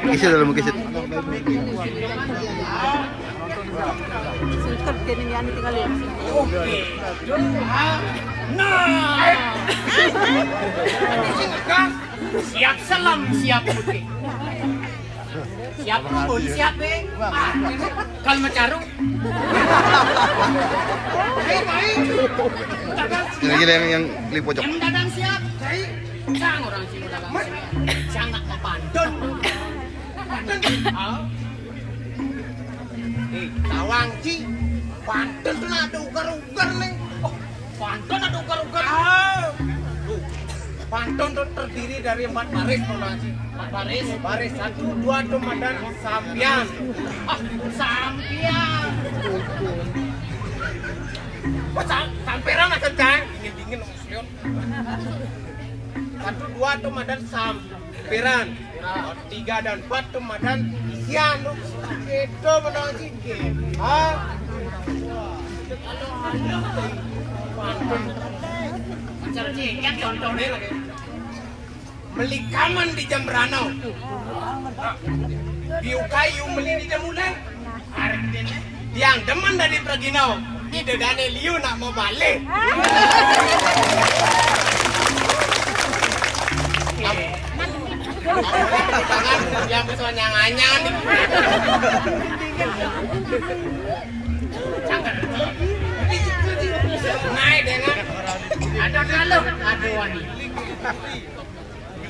Kisit dalam kisit. Singkat kini yan tinggal lihat. Siap selam, siap putih. Siap rumpun, siap kalau mencarung. Gila yang di pojok. Yang dagang siap, sang orang sih dagang siap. Sangat pantun. Tawang Ci, pantun tuh ada ugar-ugar nih. Oh, pantun ada ugar-ugar. Pantun tuh terdiri dari 4 baris, Ci. 4 baris, baris 1, 2 tuh dan sampian. Ah, sampian. Oh, samperan akan cang, dingin-dingin museum. 1, 2 tuh dan sampiran. 3 dan 4 tuh dan isian. Itu menang Ci. Ah. Pantun. Kan contohnya lagi beli kaman di Jambrano, biu kayu beli di Jamulai, yang demen dari Pragino, ide dane liu nak mau balik. Tangan yang kesuanyang-anyang nih. Naik dengan ada kalau ada wani,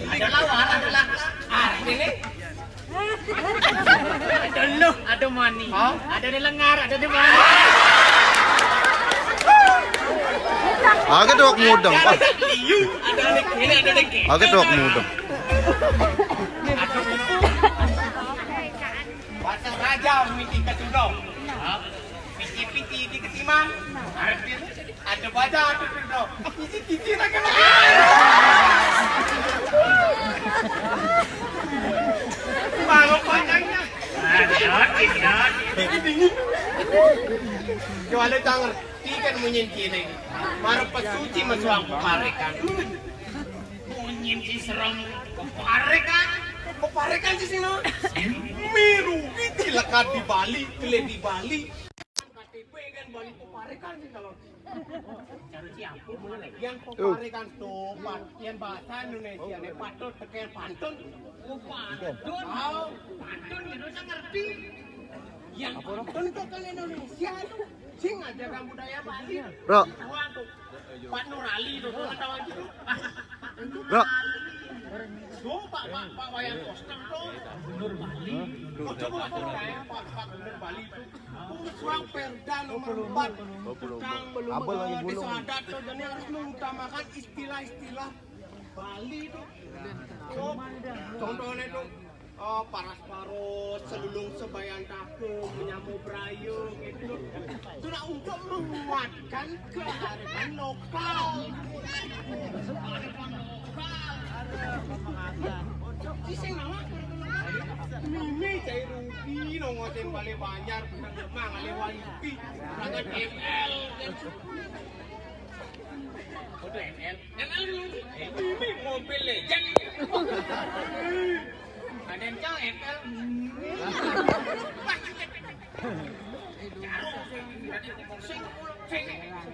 ada lawar, ada laksa, ini ada lu, ada mani, ada di lengar, ada di mana? Agak dok mudeng, Pak. Liu, ada ini, ada lagi. Agak dok mudeng. Bahasa raja miti ketundong, piti-piti di ketimang, ada baca, ada ketundong, kisi-kisi nak kena. Bangun panjangnya. Dingin. Jual jangan tiket menyenci ini. Baru pesuci masuang parekan. Menyenci serem parekan. Parekan di sini. Miru itu lekat di Bali, pilih di Bali. KTP kan Bali parekan sih kalau. Cari siapa boleh? Yang parekan tuh, yang bahasa Indonesia nih patut tekan pantun. Pantun, pantun Indonesia ngerti. Yang pantun itu kan Indonesia tuh, sing ajakan budaya Bali. Bro. Pak Nurali itu tahu gitu. Bro. Tuh Pak Wayan Koster tuh Gubernur Bali. Coba Pak Gubernur Bali itu Suang Perda nomor 4 tentang desa adat tuh, dan harus mengutamakan istilah-istilah Bali tuh. Contohnya tuh paras-paros, selulung sebayan takung, menyamu brayo gitu. Itu nah untuk menguatkan kearifan lokal. Iseng nama Mimi cai rugi nongotin balik banjar benang lemang ale walipi sangat ML. Udah ML Mimi mobil legend. Ada yang cang ML.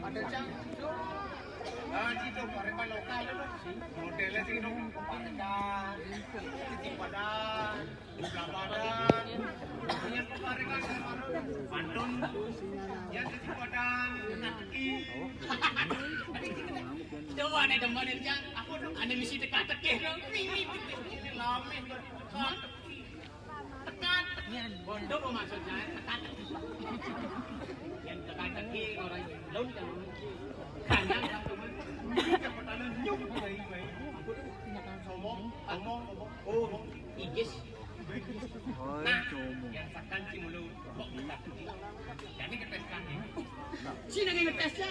Ada cang. Di dong, parepa lokal dong. Modelnya sih dong, pakai Titik badan, belah badan, yang pemarikan pantun, yang titik badan, teki. Coba nih teman yang aku ada misi teka-teki. Ini lama tekan. Bondo apa maksudnya? Teka-teki. Yang teka-teki orang belum jangan kandang teman. Pertanyaan nyuk baik-baik. Ngomong. Oh, igis. Nah, yang sakan si mulut kok kita pergi. Jadi keteskan ya. Sini lagi ngetesnya.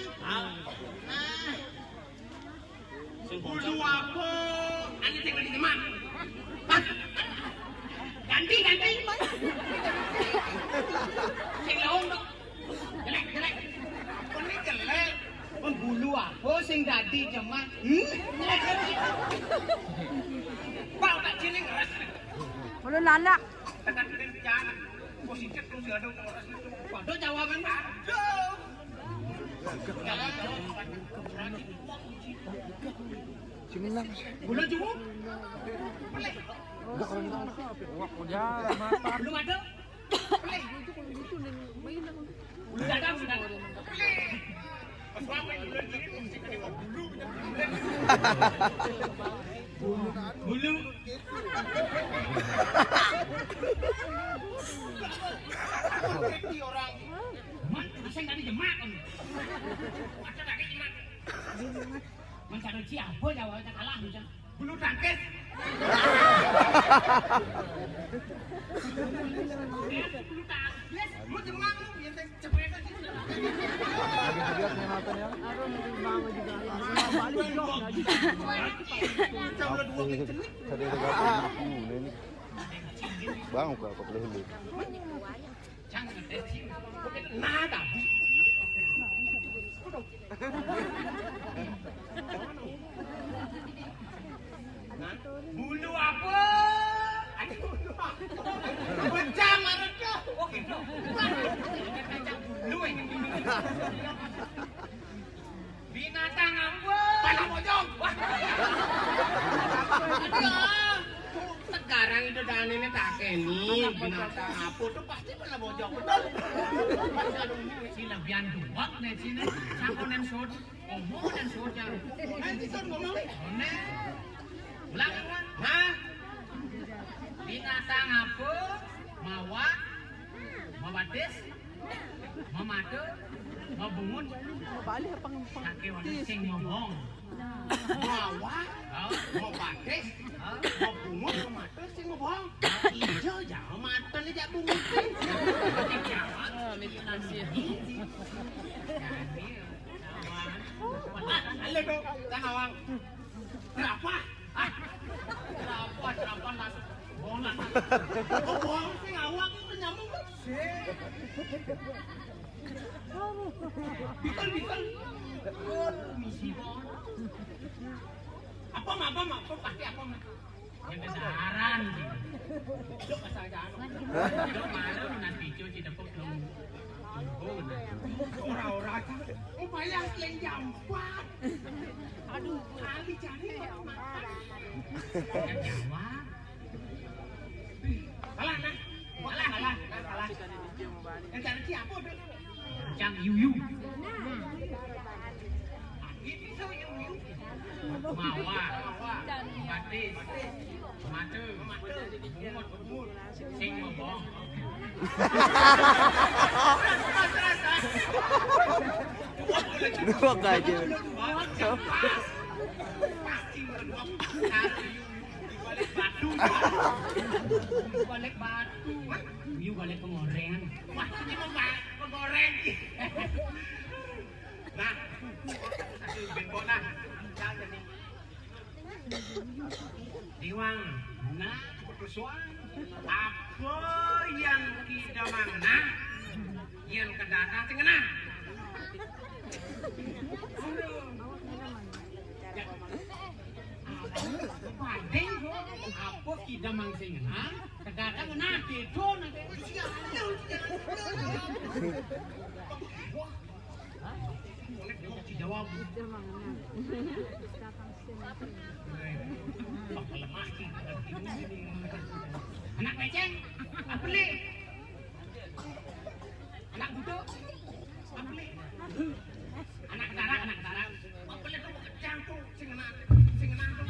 Bulu apa? Anda tengok di teman. Ganti. Sing laong dong. Jelek. Kau ni jelek. Bulu apa sing dadi jemak? Bau tak cini ngeras. Bulu lanak. Tekan di jalan. Posisi terus ada ngeras itu. Waduh jawaban ada. Sini lang. Bulu cukup? Belum ada? Bulu dadam sudah. Pas sampai bulan jadi mesti kena bulu. Bulu. Ini orang. Man, asing tadi jemak kan. Macam lagi jemak. Mencari siapa jawabnya kalah macam. Bulu tangkis. Bulu tangkis. Lu jemak lu yang cepet aja. Bang, kau boleh beli. Jangan nada. Bulu apa? Ada bulu apa? Bencang mereka. Oke, bulu ini. Binatang apa? Panah pocong. Sekarang itu dan ini tak keni binatang apa tuh pasti panah pocong betul. Sila bian dua nih sini. Sakonen shot, omonen shot yang. Nanti shot ngomong. Onen. Ulang kan? Hah? Binatang apa? Mawak, mawatis, mamatu, mabungut, kaki wanita sing ngomong. Mawak, mawatis, mabungut, mamatu sing ngomong. Ijo jauh mata ni jak bungut. Halo dong, jangan awang. Kenapa? Kenapa nas bolan? Bohong sing awak itu nyamuk. Bikel. Misi bon. Apa pasti apa mah? Yang kedaran. Dok asal jalan. Dok malu nanti cuci dapur belum. Ora-ora aja. Upaya yang jampat. Aduh, kali cari makan. Yang jawab. Kalah. Yang cari siapa dok? Yang yuyu. Itu yuyu. Mawar. Batis. Matu. Bumut. Sing ngomong. Dua aja. Pasti balik batu. Balik pengoreng. Wah, ini pengoreng. Nah, satu bengkok nah. Jangan nih. Diwang, nah, persoalan apa yang kita mana? Yang kedatang tengah. Padeng apa kita mangsing ha? Kedatang nah itu nanti. Jawab. Lemah Anak beceng, beli. Anak budok, beli. Anak ketara, beli tuh kejang tuh, sing enak tuh.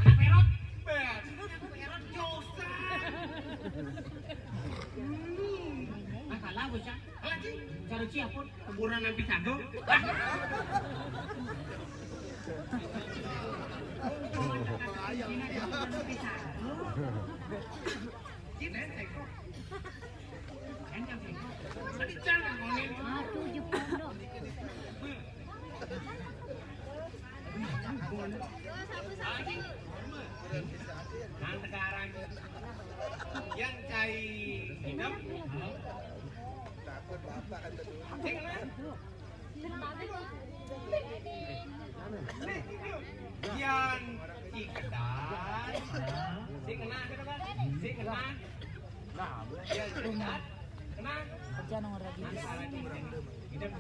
Anak perot, perot josa. Nah kalah bocah, kalah sih. Cara ciapun, kuburan nabi sago. Nah sekarang yang cai hidup yang iketan sing kena yang iketan kena Kerja nomor lagi. hidup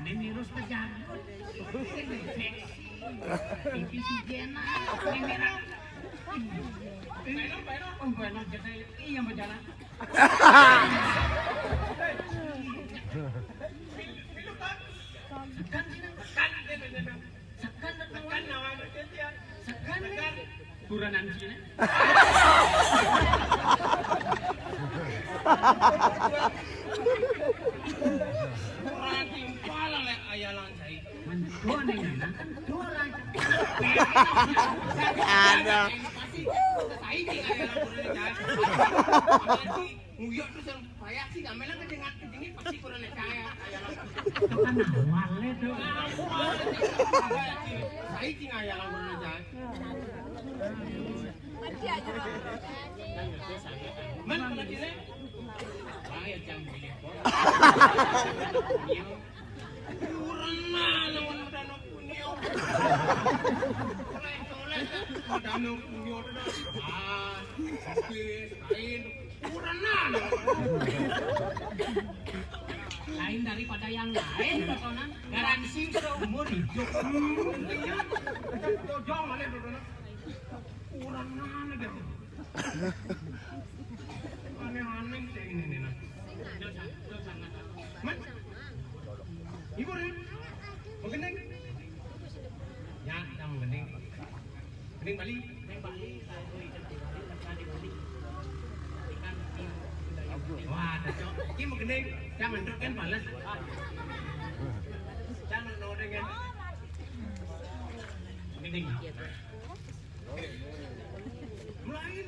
ini virus kejagung. Ini si Jena, ini merah. Benar jadi iya berjalan. Sekan kuranan sini. Ada. Nguyok tuh yang payah sih, gak melang kejengit pasti kurang saya. Itu kan awalnya tuh. Saya sih nggak yang kurang saya. Man, kalau dia, saya jam pilih. Kurang mana udah nopuniau. Ada nopuniau dah. Oke, lain. Kurang mana? Lain daripada yang lain, Totonan. Garansi seumur hidup. Jauh mana Totonan? Kurang mana dia? Aneh-aneh kayak ini nih. Man, ibu nih, mau gendeng? Ya, yang gendeng. Gendeng Bali, wah, cocok. Ini mau gendeng, jangan kan balas. Jangan nodeng kan. Gendeng. Mulai.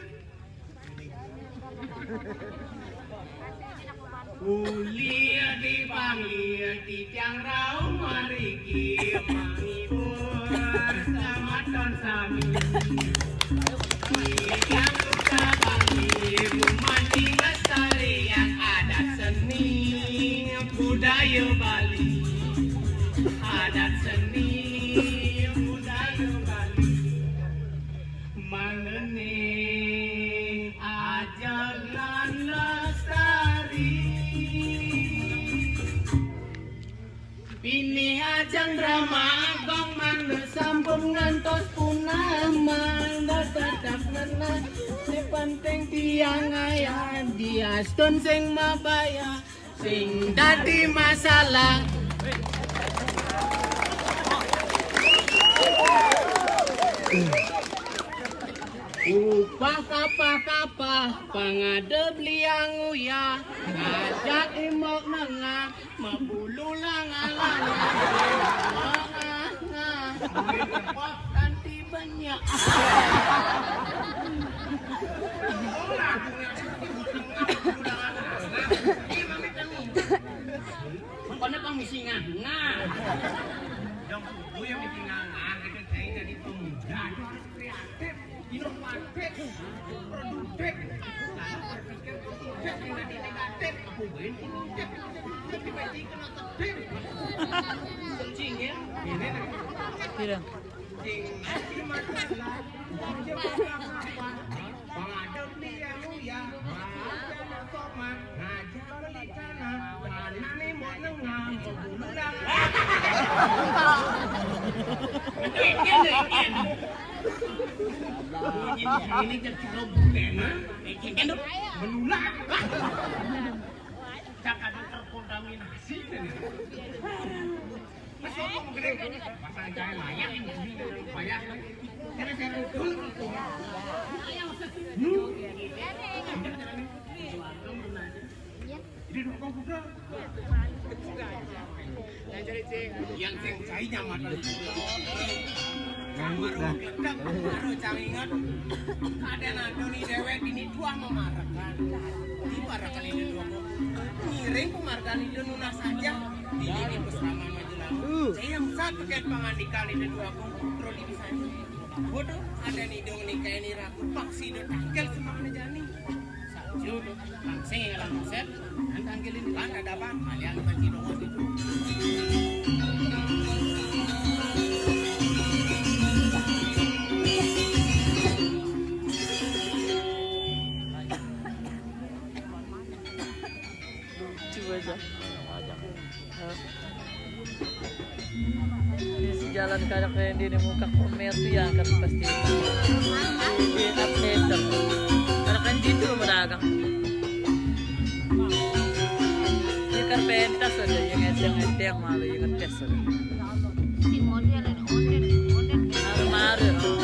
Kuliah di Banglir di tiang raung mariki menghibur sama Don Sami. Yang suka Banglir memancing lestarian adat seni budaya Bali. Adat seni budaya Bali. Mangene ajaran lestari. Bini ajang drama gong mangga sambung ngantos punah mangga tetap nena si penting tiang ayah dia stun sing mabaya sing dadi masalah. Upah kapah pangadep liang uya ngajak imok nengah mabulu langalang ngah nanti banyak mengkone pang misi ngah dong bu yang misi ngah itu saya jadi pemuda kreatif inovatif, produktif, karena berpikir positif yang tadi negatif, aku ingin positif, tapi bagi kena tertib, sencing ya, ini nih, Tidak. cing, nanti masalah, apa, pengadep dia muya, ada sopan, ngajar Ini jadi kilo budenan, ini menular. Jangan terkontaminasi. Masuk ngomong gede, pasal jangan layak ini, banyak. Kira-kira dulu. Ini dukung buka. Yang saya nyaman. Baru ledak, baru cangingan. Ada nado nih dewek ini dua memarahkan. Dimarahkan ini dua kok. Ngiring pemarahkan itu nunas saja. Ini bersama maju lalu. Saya yang satu kayak pangandikal ini dua kok. Terus di sana. Bodoh ada nih dong nih kayak ini ragu paksi do tangkel semangat jani. Salju do langsing ya langsung set. Tangkelin kan ada apa? Kalian pasti dong itu. Di jalan kayak di muka komer tuh ya kan pasti di update karena kan gitu berdagang ya kan pentas aja yang enteng malu yang ngetes aja maru-maru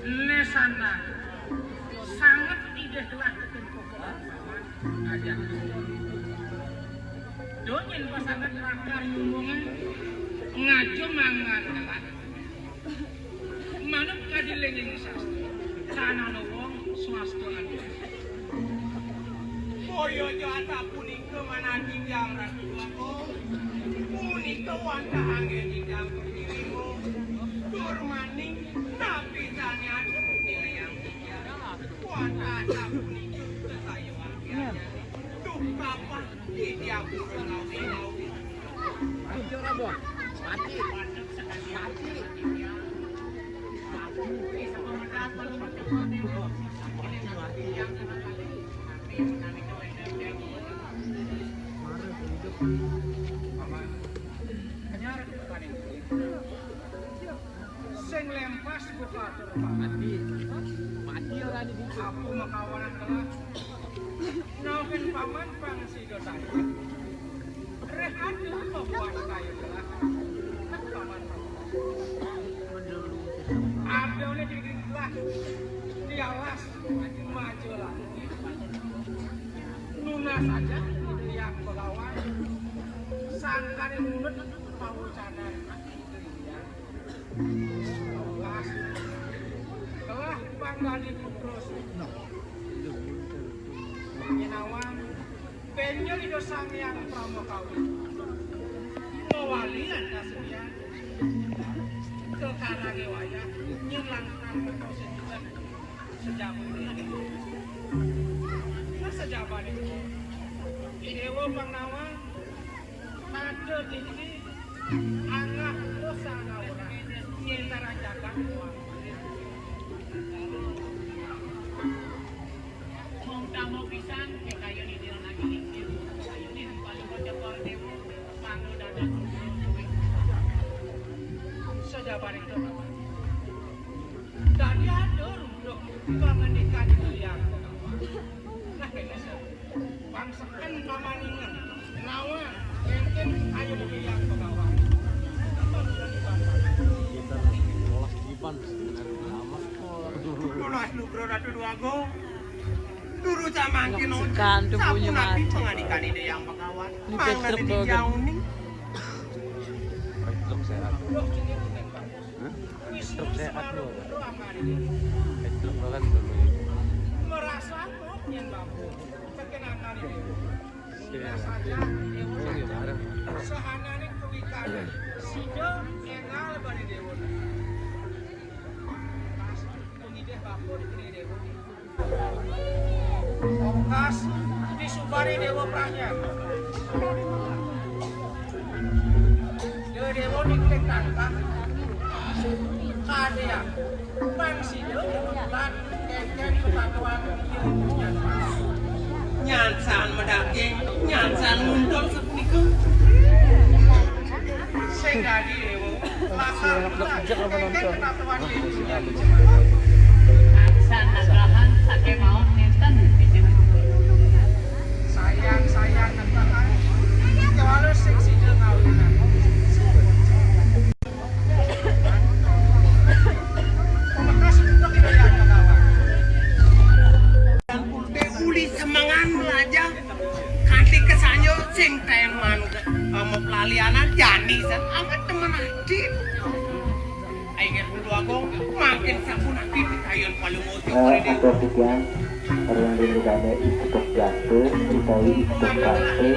Lesana sangat tidak telah aja. Donyen pasangan rakar ngomongin ngaco mangan telat. Manuk kadilenging sastra. Sanana wong swasta lan. Boyo jata punika manadi yang ratu aku. Punika wanda angin ingkang dirimu. Durmaning tapi tanya nilai yang tiada. Wanda punika saya wakian. Duh apa tidak bisa lawi-lawi. Mati ora boh. Mati. Mati. Sing lempas buka mati. Mati ora di situ. Aku makawanan telah. Nauken paman pangsido saya. Reh adu pembuat kayu telah. Paman. Ada oleh diri telah. Dialas maju lagi. Lunas saja yang berlawan. Sangkane mulut pawucanan. Telah panggani terus. Nyenawan penyo ido sangyang pramokawi. Mawalian kasuyan. Kekarage wayah nyelangkan kekonstituen sejaman ini. Nah sejaman itu. Dewa Pangnawang ada di sini anak dosa naura nyentara jagat mong tamo pisan kay kayo ni dira naging kayo ni paling kocor dewo mangu dadak sejabar itu tadi ada untuk pengendikan yang nah kayaknya bangsakan pamaningan nawa mungkin ayo yang pegawai Lulas lu bro ratu duago turu camangkin Sekan tuh punya mati. Pengadikan ide yang pegawai Ini Petruk di Bogan. jauh nih Petruk sehat. Petruk sehat lu. Petruk bahkan dulu. merasa kok yang babu perkenalan ini saja sehanane kewikanan sido engal bani dewa pengideh bapu di dewa ongkas disubari dewa pranya dewa diklik tangkap kadea bang sido ban keken kepatuan nyansan medaging nyansan mundur sepuniku sehingga dewa maka keken kepatuan Sanagahan sake maot nenten sayang netakan kalau seksi ngawunan makasih untuk ini yang kawan uli semangan belajar kanti kesanyo sing teman mau pelalianan jani san amat teman adit ayo dulu aku makin sabun adit kayun paling mau Atau sekian yang diberikannya ikut jatuh utawi ikut kate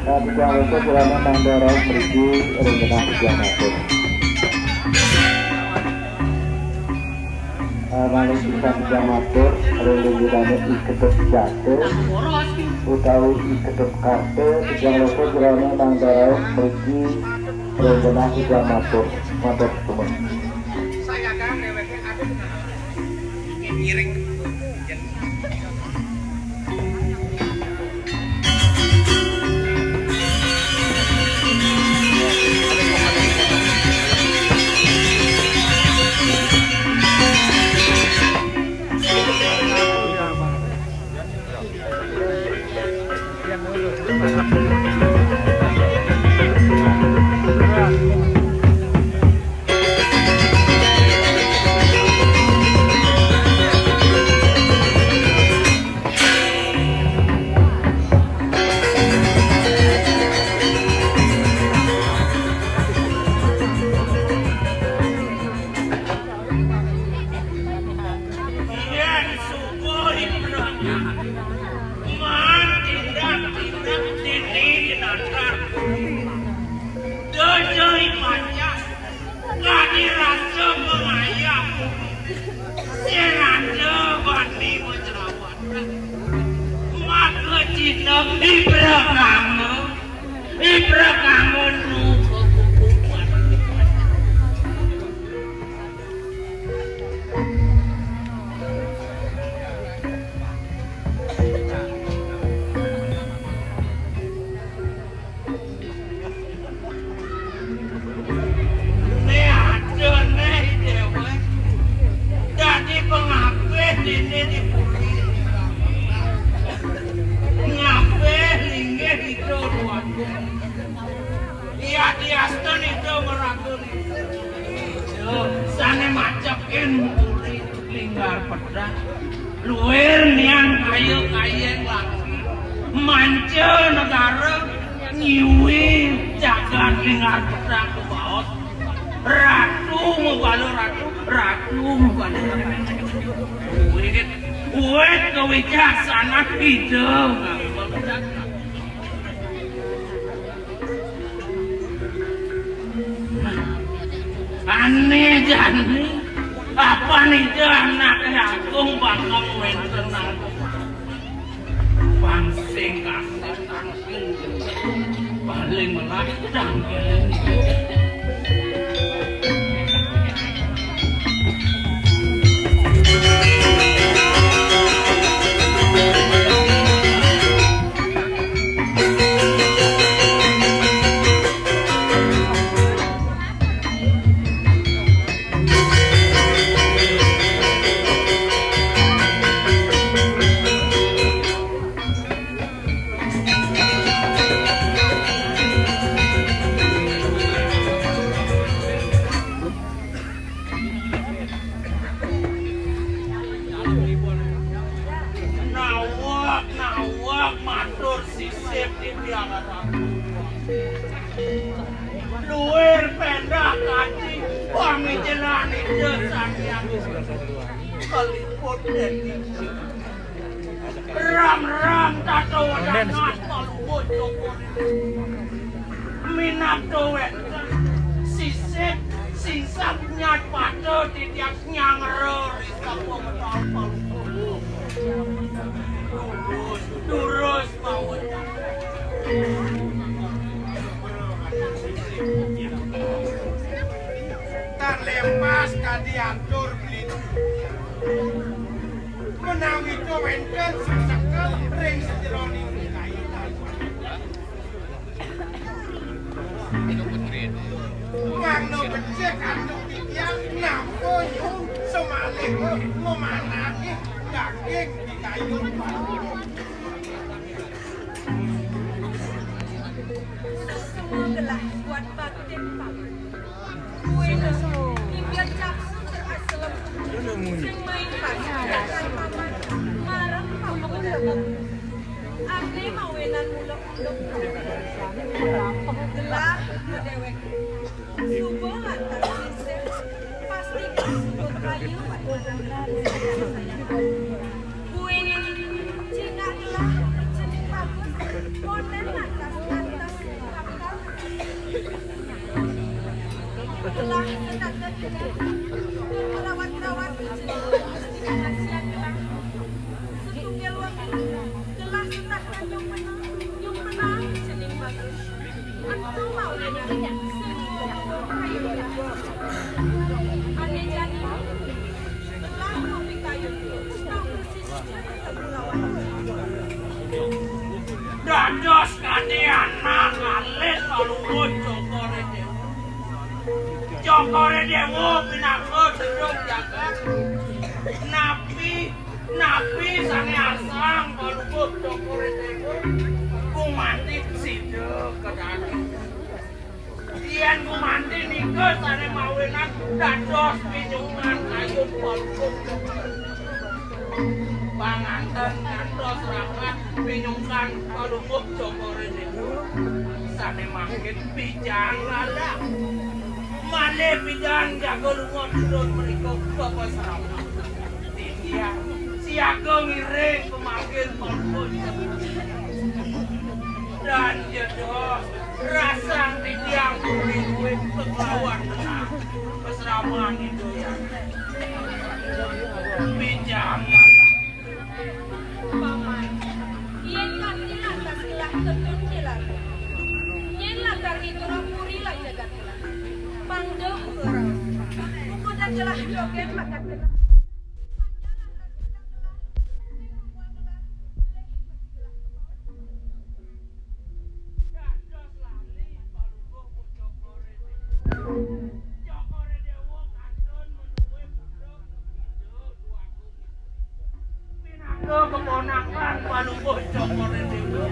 dan yang itu selama mandorong pergi rendah jamaah maling bisa jamaah rendah ikut jatuh utawi ikut kate yang itu selama mandorong pergi rendah jamaah motor semua saya kan lewatnya ada ngiring luar niang kayu kayeng lagi manca negara nyiwi jagat dengar pedang ke bawah ratu mubalo ratu mubalo uet kewijaksanaan hidup aneh jani apa nih anak agung bangong mentenang bangsing kasih tangsing balik eling melak tangkel. Nawak matur sisip di biangan luwer pendah kaji pami jelani desan yang keliput deti ram tato wadanat palubut cokor minap doet sisip singsak nyat pato tidiak nyangro risap pengetahuan palubut Durus mawon. Tak lepas kadiatur beli. Menawi kawenten sesekal ring sejeroni kaitan. Mangno becek anduk tiang nampo yung semalih memanangi daging di kayu. Gelah buat batin pak. Kue nasi impian capsu terasalam. Semain pacar paman marah paman dalam. Ane mawenan mulak-mulak. Gelah dewek. Subuh lantar sisir pasti kasut kayu kue Cina gelah jenis bagus modern atas gelah tetangga merawat-rawat kasihan gelah setunggal wangi gelah setahkan yang menang jenis bagus aku mau nanya kayu aneh jadi gelah kopi kayu tahu persis dados kadean ngalit palubut cokore dewo pinako sedok jagat napi sange asang palubut cokore dewo kumantik sidek kedani yen kumantik nike sane mawenan dados pinyungan ayun palubut panganten ngantos rapat pinyungkan palubut cokore dewo sane mangkit bijang lala male bidang jago lunga turun mereka bapak serama dia siaga ngiring pemanggil palubut dan jodoh rasang di tiang kulit kelawan tenang keseramaan itu yang bijang paman yen kami lantas gelah ketuncilan yen latar itu rapuri lah jagat gelah pangdo kurang buku dan gelah joget makan gelah keponakan palubut cokore dewo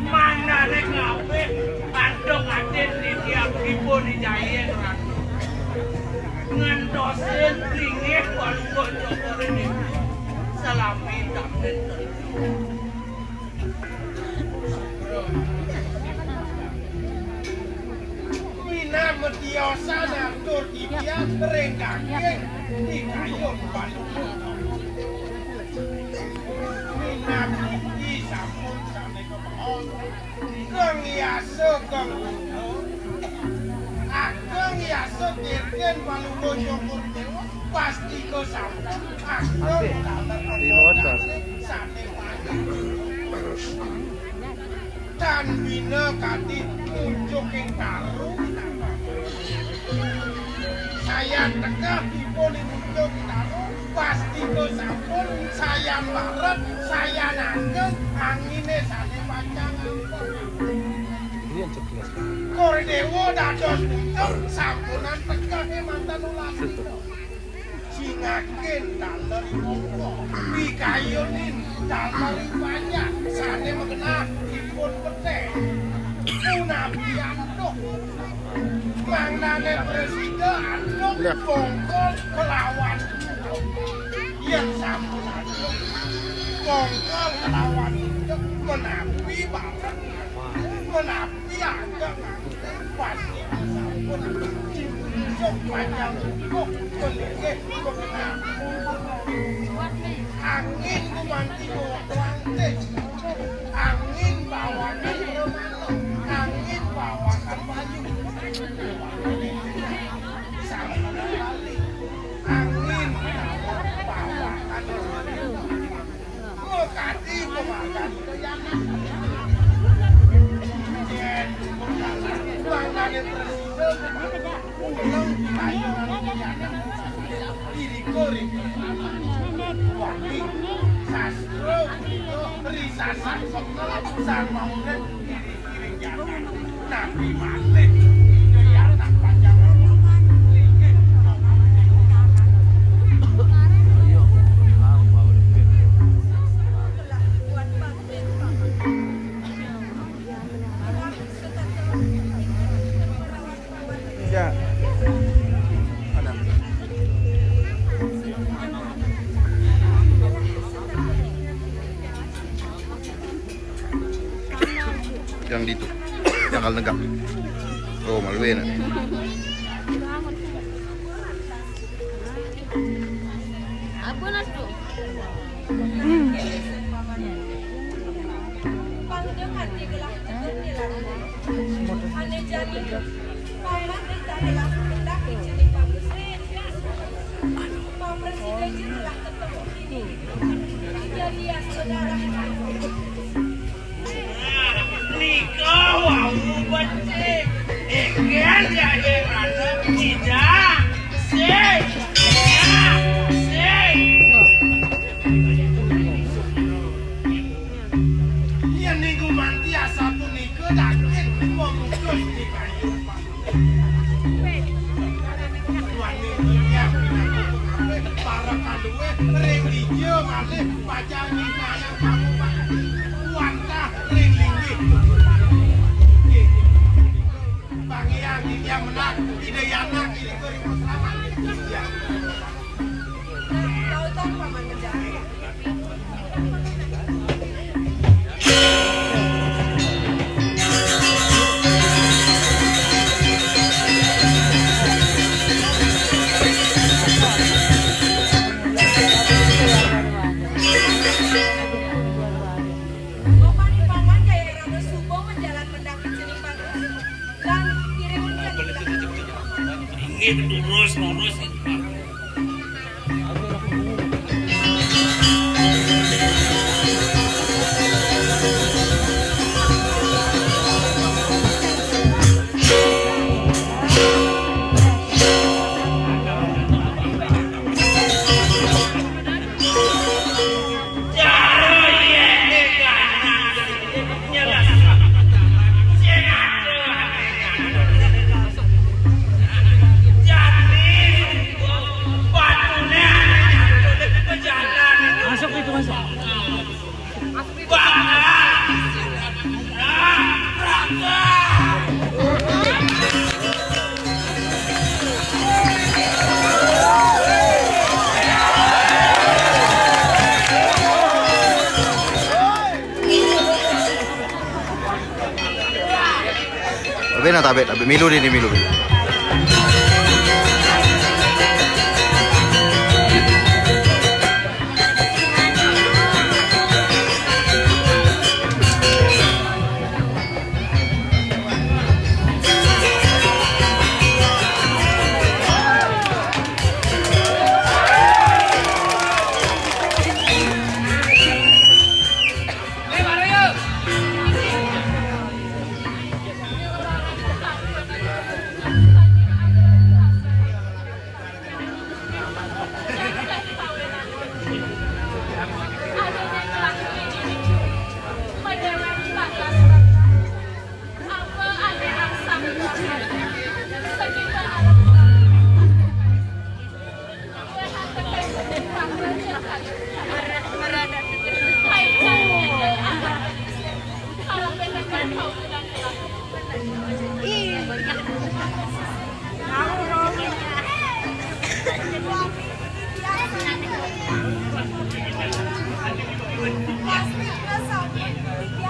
mana nek ngawe kandung aden di tiap ibu di jayen ratu ngentosin ringih palubut cokore dewo salami damden Mina mediosa natur dia renggangin di kayu palubut nabi sampun sampai ke pohon keng yaso keng ageng yaso dirgen palubut cokor dewa pasti ke sampun ageng di motor sampai pagi kan bina kadi tunjukin taruh. Saya tegak pun tunjuk taruh. Pasti ke sampun saya baret, saya nangkep anginnya sane panjangan. Kordewo dados tunjuk sampunan tegak mantan ulang. Singakin daler mongko pikayunin daler banyak sane mengenah dipun pete punapi anduk mangnane presiden anduk bongkol kelawan yang sampun anduk bongkol kelawan anduk menapi bareng menapi agak pasti sampun tunjuk panjang kok menikah angin kumanti bawa lantai angin bawakan remalo angin bawakan baju sama kali angin bawakan mekati pemakan keyangan jen bangane presiden ulang kayunan keyangan diri wangi sastro risasan sekel sama urip kiri-kiri jangan nabi malik keyanak panjangan Ya. Yang di itu, yang kal negak. Oh, maluin. Apa nasu? Panjang hati gelah tegur dilarang. Ane jadi paman adalah hendak jadi pamresiden. Pamresiden jelah ketemu ini. Jadi ya saudara. Nikah wawu becik ikan jadi rasa tidak sih yang minggu manti satu nikah dakin mengukus di kayu tuan nikahnya para kaduwe religio malih pajangi kaya kamu wantah ringlingi Pangiang yang menang tidak anak ini kering masalah Tahu tahu paman menjadi. lurus Tabe milu ini milu. Pasti kesampun tiang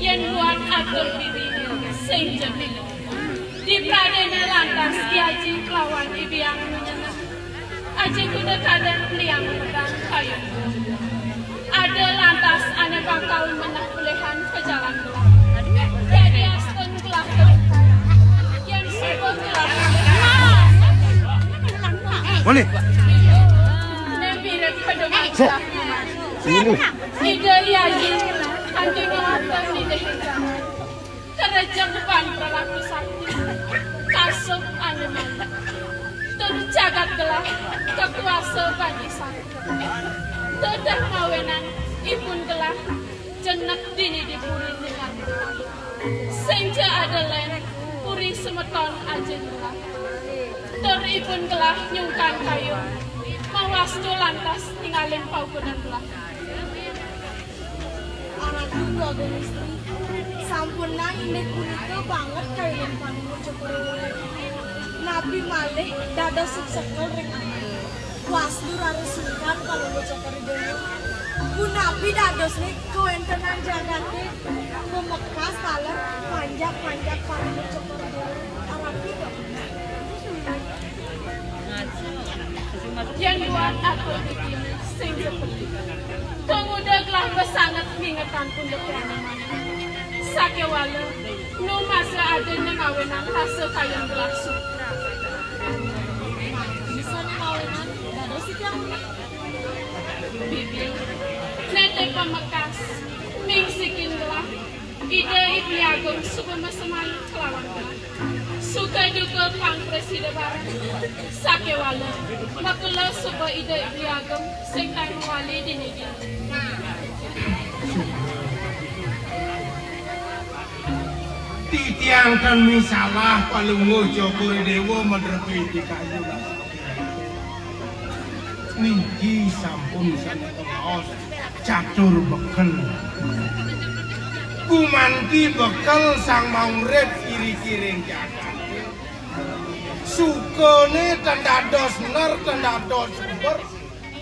Yen buat atur bibi sing jemil di pradena lantas diaji kelawan ibiang menyenang aji kuda kadang liang pedang kayu ada lantas ane bakal menah pilihan ke jalan gelap jadi asten gelap yang sebut gelap Boleh? Nembirek pedoman gelap ide liaji anti ngawatan di dehikan kerajaan pan berlaku sakti kasuk aneman terjagat gelap kekuasa bani sakti tedah mawenan ipun gelap jenak dini dipuri dengan senja adalah puri semeton ajen gelap teripun gelap nyungkan kayu mawastu lantas tinggalin paukunan gelap anak juga dan istri sampurna ini kulitnya banget kayak yang paling muncul nabi malih dada suksekel dengan wasdu harus singkat kalau muncul dulu bu nabi dados nih kewentenan jagatnya memekas taler panjang paling muncul dulu anak juga yang buat aku begini sing seperti pemuda gelah besangat mengingatkan punduk ranaman sakewala nu masa adanya kawinan hasil kayang berlangsung bisa nih kawinan dados sih yang bibi nete pemekas mingsikin gelah ide ibliagung suka meseman kelawan gelah suka duka pang presiden barang sakewala makula suka ide ibliagung sing tang wali dini Titiang kan misalah palungo Joko Dewa menerbiti kayu niki sampun sana kemaos catur bekel kumanti bekel sang maurip kiri-kiring jagat sukone tendados ner tendados sumber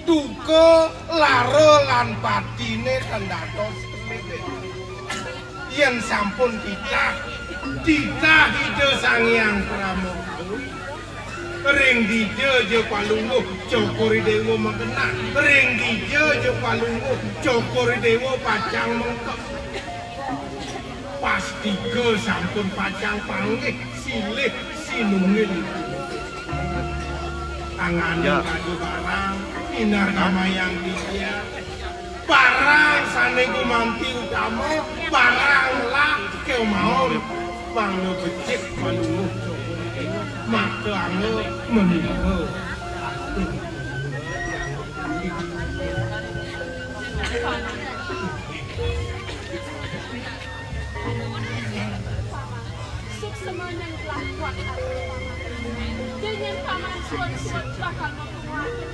duka lare lan patine tendados yen sampun titah hide sang yang pramuka ring dije je palungguh Joko Dewa mengkena ring dije je palungguh Joko Dewa pacang mengkep pasti ke sampun pacang panggih silih sinungin tangan kado barang inar kamayang dia barang sane gumanti utama barang lah keu maur pangno becik palungguh maka anggo meninggal suksemanang telah kuat dengan paman suat-suat bakal mempengaruhi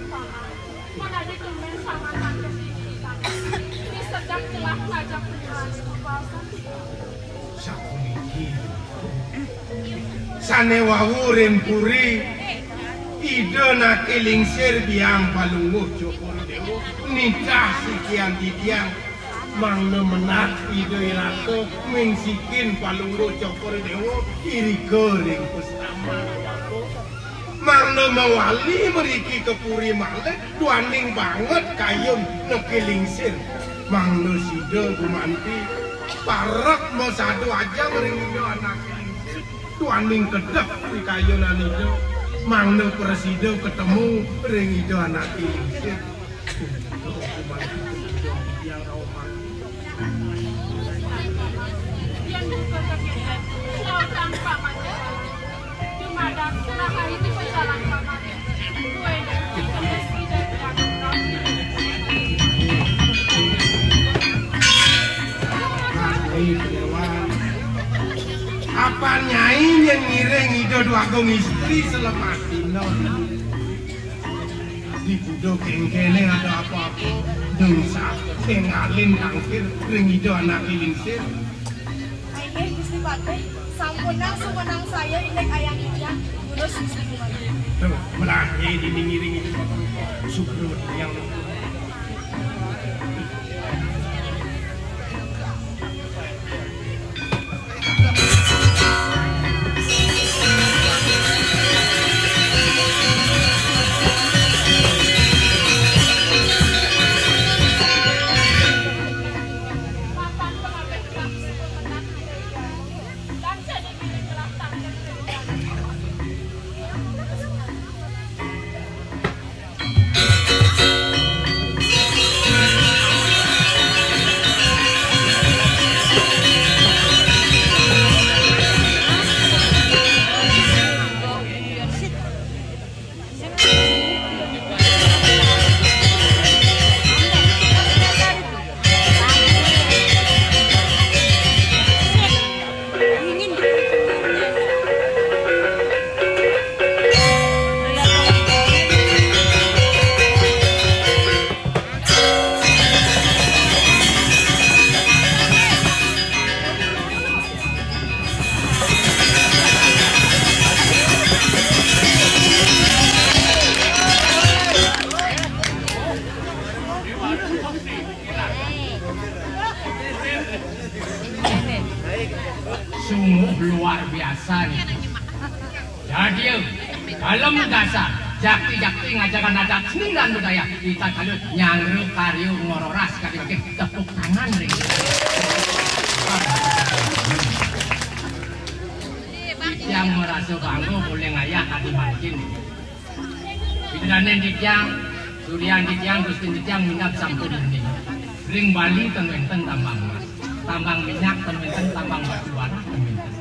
paman mana ditumen sama tante di sedang telah ngajak Sapuniki sanewawurin puri ide nakilingsir biang palunguh Joko Dewo nikah sikian didiang mangna menak ide irate mingsikin palunguh Joko Dewo iri kering pustama mangna mawali meriki kepuri malih duaning banget kayun nakilingsir mangna sida gumanti parek mau satu aja ngeringido anak ini tuaning kedep di kayunan itu mangno presiden ketemu ringido anak ini yang bukan kegiatan lautan pamannya cuma ada kenapa itu pejalan pamannya gue dan presiden apa nyai yang ngiring itu dua gong istri selepas dino di kudo kengkene ada apa-apa dengsa tengalin tangkir ring itu anak ilingsir Ayo Gusti Patih, sampunang sumenang saya ilek ayang ijang ngurus Gusti Patih. tuh melahir di ngiring itu syukur yang sungguh luar biasa nih. Jadi dalam dasar jakti-jakti ngajakan adat seni dan budaya kita kalut nyangru karyu ngororas kaki-kaki tepuk tangan nih. Yang merasa bangga boleh ngayah tadi makin. Bidanen dijang, Surian dijang, Gustin dijang minat sampun ini. Ring Bali tenwenten tambang emas, tambang minyak tenwenten tambang batu bara tenwenten.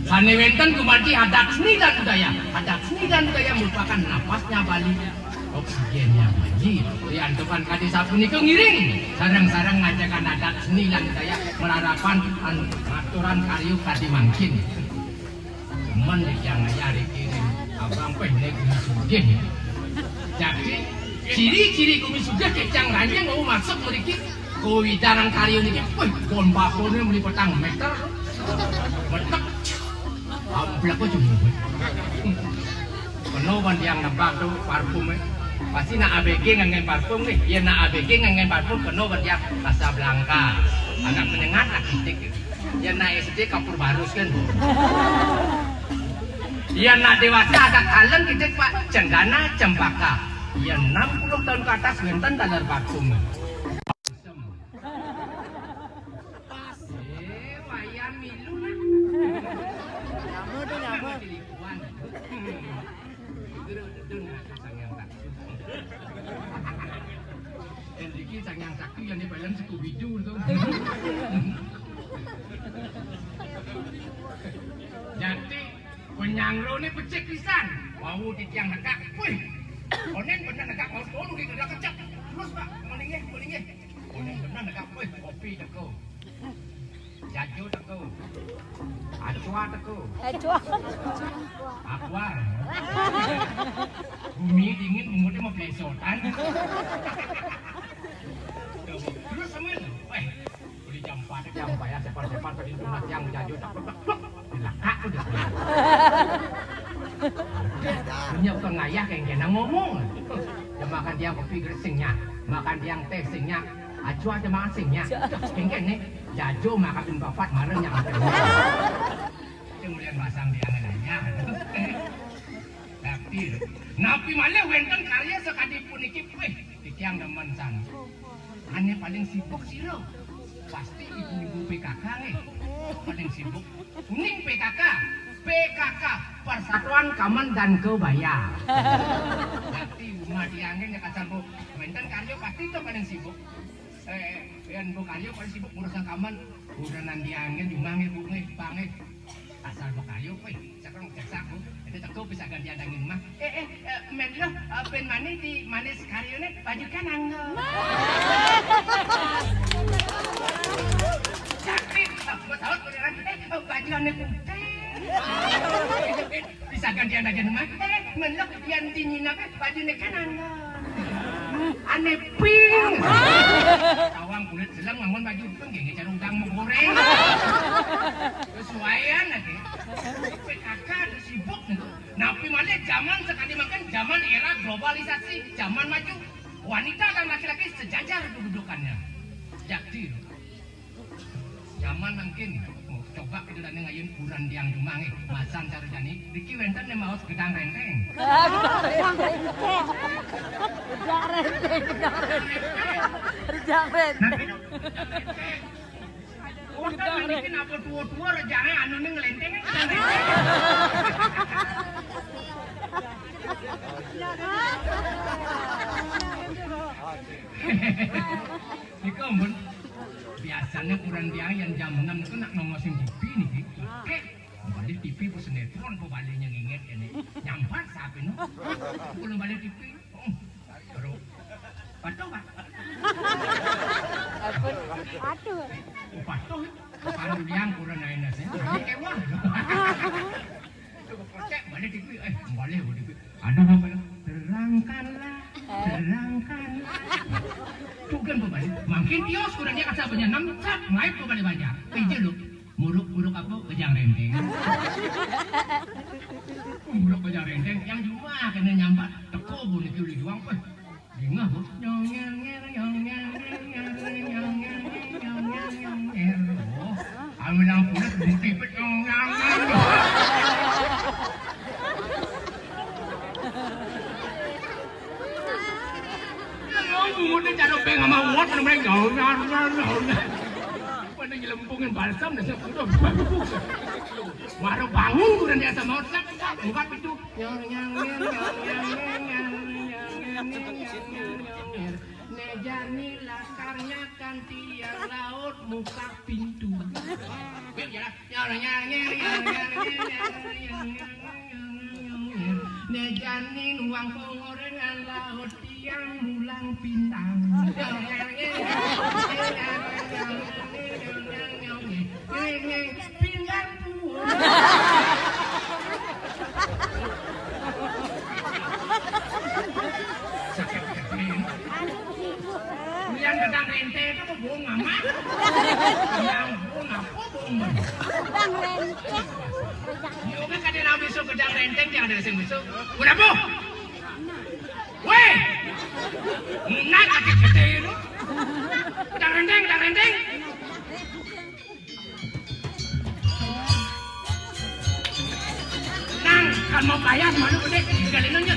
Sane wenten kumati adat seni dan budaya. Adat seni dan budaya merupakan napasnya Bali, oksigennya Bali. Yang depan kadi sapunika ngiring, sarang-sarang ngajakan adat seni dan budaya melarapan aturan karyu kadi mangkin. Cuman yang nyari kirim abang pendek sugih. Jadi ciri-ciri kumis sugih kecang ranjang mau masuk meriki kawidaran karyu niki. Wih, bon bakone muni petang meter. Metek. Amblek kok cuma. Penoban yang nebak tuh parfum pasti nak ABG ngangen parfum nih. Ya nak ABG ngangen parfum penoban yang Casablanca. Agak menyengat lah titik. Ya nak SD kapur barus kan. Ya nak dewasa agak kalem kita Pak cendana cempaka. Ya 60 tahun ke atas wenten dalar parfum. Wayang milu lah. Nyamuk tuh nyamuk. Endiki sangyang sakti yang di film Scooby-Doo tuh. Jadi penyangro ini becek pisan. Mau titiang negak. Wih. Onen benar negak mau tolong di negak kecap. Terus Pak, melingih. Onen benar negak. Wih, kopi teko. Jajo teko. Acua teko. Aqua. Bumi dingin umurnya mau besotan. Terus semen. Wih, Pasik yang bayar separ-separ tadi tunat yang jajo tak dilakak udah. Punya bukan ngayah kayak kena ngomong. Ya makan dia kopi gersingnya, makan dia teh singnya, acu aja makan singnya. Kengkeng nih, jajo makan bapak marah yang kemudian masang dia nanya. Tapi, napi malah wenten karya sekali pun ikip weh, yang demen sana. Aneh paling sibuk sih lo. Pasti ibu-ibu PKK nih paling sibuk. Kuning PKK Persatuan Kaman dan Kebaya. Nanti rumah diangin ya kacang bu. Wenten karyo pasti itu paling sibuk. Yang bu karyo paling sibuk urusan kaman. Udah nanti angin jumangi bungi bangi. Asal bu karyo, sekarang jaksa bu. Itu tak bisa ganti adangin mah. Menlo pen mani di manis karyo nih baju kan anggo. Sakit, betul beneran. Baju ane putih. Bisa ganti adangin mah. Menlo yang dingin apa baju nih kan anggo. Ane pink. Tawang kulit selang ngangon baju pink gini carung dang mau goreng. Kesuaian nanti. PKK sibuk nih. Napi malah zaman sekali makan zaman era globalisasi, zaman maju. Wanita dan laki-laki sejajar kedudukannya. Jadi zaman mungkin coba itu dan ngayun kurang diang dumangi masan cara jani diki wenten ne mau gedang renteng. Gedang renteng. Kita bikin apa tua-tua rejangnya anu nih ngelenteng. Ini kamu biasanya kurang dia yang jam 6 itu nak nongosin TV nih. Balik TV bu sinetron bu baliknya nginget ini. Nyampat sapi no. Belum balik TV. Baru. Patuh pak. Patuh. Patuh. Kalau yang kurang naik nasi. Ini kewah. Cek balik TV. Balik bu TV. Aduh apa? Terangkanlah. Bukan pembalik. Makin kios kurang dia kata banyak 6 cat naik pembalik banyak. Pijil lu. Muruk apa? Kejang renteng. Muruk kejang renteng yang cuma kena nyambat. Teko bu nih kuli juang pun. Dengar bu. Amilang pulas bukti pet Mungkin cara pengen sama uat mereka pada ngelempungin balsam dan udah bagus baru bangun udah dia sama otak buka pintu nejani lakarnya kan tiang laut muka pintu nejani nuang pengorengan laut tiang mulang bintang pinggang pun sakit keting yang gedang rente itu apa bohong amat yang bohong apa bohong gedang rente yoga kadang besok gedang rente yang ada di besok udah boh weh nak sakit keting itu gedang renteng nang kan mau bayar malu gede tinggalin aja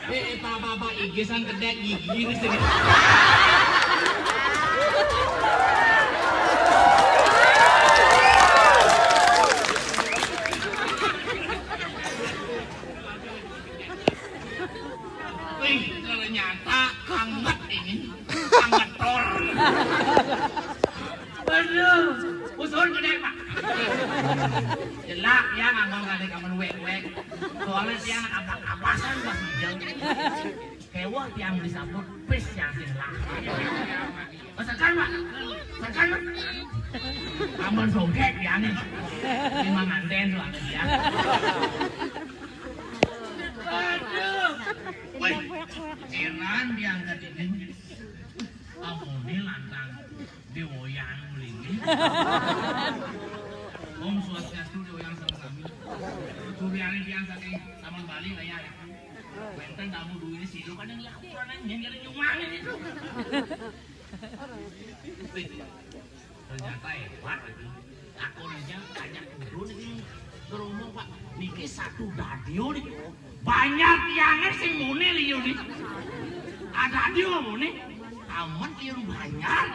Papa igisan kedek gigi ini sih. Wih, ternyata hangat ini, hangat tor. Aduh, usul kedek Pak. Jelak ya ngomong kali kamu wek-wek. Soalnya tiang apa-apasan masih jauh. Kewah tiang disambut pis yang silah. Masakan Pak, masakan Pak. Kamu sogek ya nih. Lima manten soalnya dia. Aduh, wih, heran diangkat ini. Kamu ini lantang diwoyang melinggi. Om Swastiastu diwoyang sama kami. Suriani yang saking Taman Bali kayak benteng kamu dulu ini sih, lu kan yang lakukan yang jadi nyumbangin itu. Ternyata hebat. Aku aja banyak guru nih berumur Pak. Niki satu radio nih. Banyak yang sing mune liu nih. Ada radio mune. Aman yang banyak.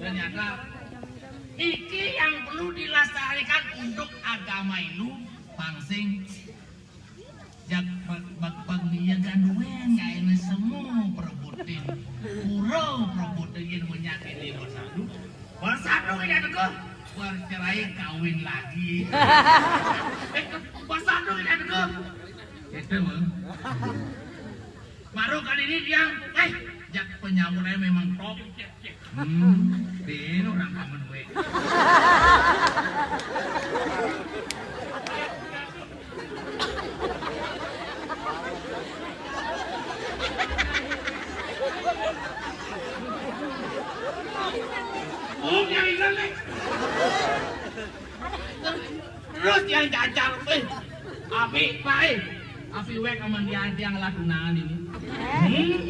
Ternyata iki yang perlu dilestarikan untuk agama ini pangsing jak pagniya ganuen ngayon semua perebutin puro perebutin yang menyakit di bersatu kaya ko bercerai kawin lagi bersatu kaya ko itu mah baru kali ini dia jak penyamurnya memang top din orang kamen gue oh yang ikan nih terus yang cacar api baik api wek sama dia yang latunangan ini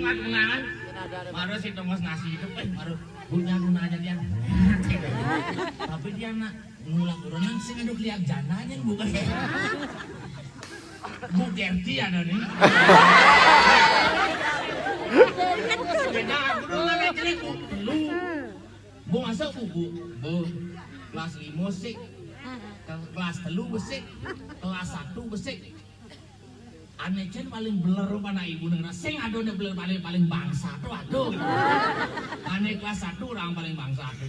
latunangan baru si Thomas nasi itu baru punya gunanya dia tapi dia nak ngulang urunan sih ngeduk lihat jananya bukan Bu Gerti ada nih beda aku dulu nggak jelek lu bu masuk bu kelas 5 sih kelas 3 besik kelas 1 besik aneh cen paling beler pada ibu negara sing adone beler paling bangsa tuh aduh aneh kelas 1 orang paling bangsa tuh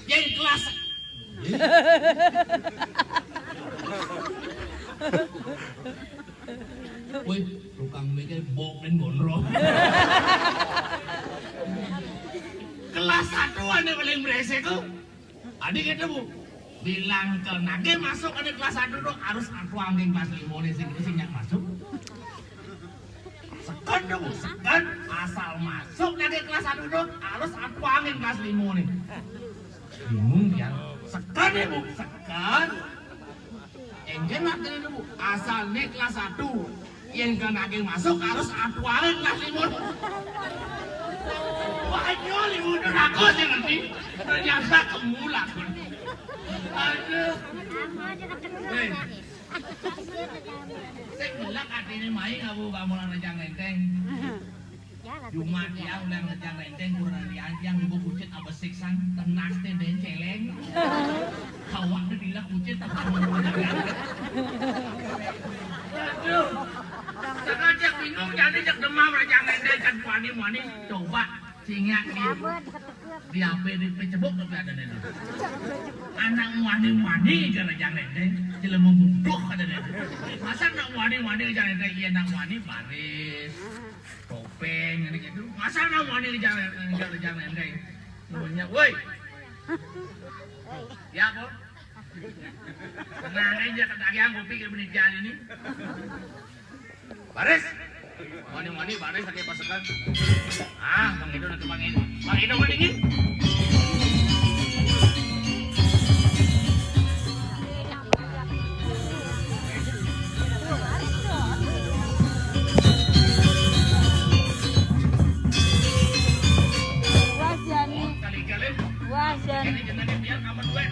yang kelas wih tukang mikir bok dan gondrong kelas 1 aneh paling beresek tuh adik kita bu bilang ke nage masuk aneh kelas 1 tuh harus aku anggeng kelas 5 nih sing masuk sekan dong, sekan asal masuk dari kelas 1 dong harus aku angin kelas 5 nih bingung ya sekan ya bu, sekan enggak nanti nih bu asal nih kelas 1 yang kan angin masuk harus aku angin kelas 5 banyak ibu udah aku sih nanti ternyata kemulak aduh saya bilang artinya main kamu lang najang lenteng cuma dia ulang najang lenteng kurang yang ibu kucit abesiksan tenas dan celeng kawak dia bilang kucit tak kamu aduh sengaja bingung jadi jak demam najang lenteng kan wani coba singa di HP di Facebook tapi ada nih anak wani karena jangan lenteng jelas membuduk ada nih masa anak wani jangan lenteng iya anak wani baris topeng gitu masa anak wani jangan lenteng namanya woi ya bos tenang aja ketagihan kopi ke menit jali ini baris wani baris pakai pasukan Bang Ido nanti Bang Ido mendingin ini jenenge biar kamu duwe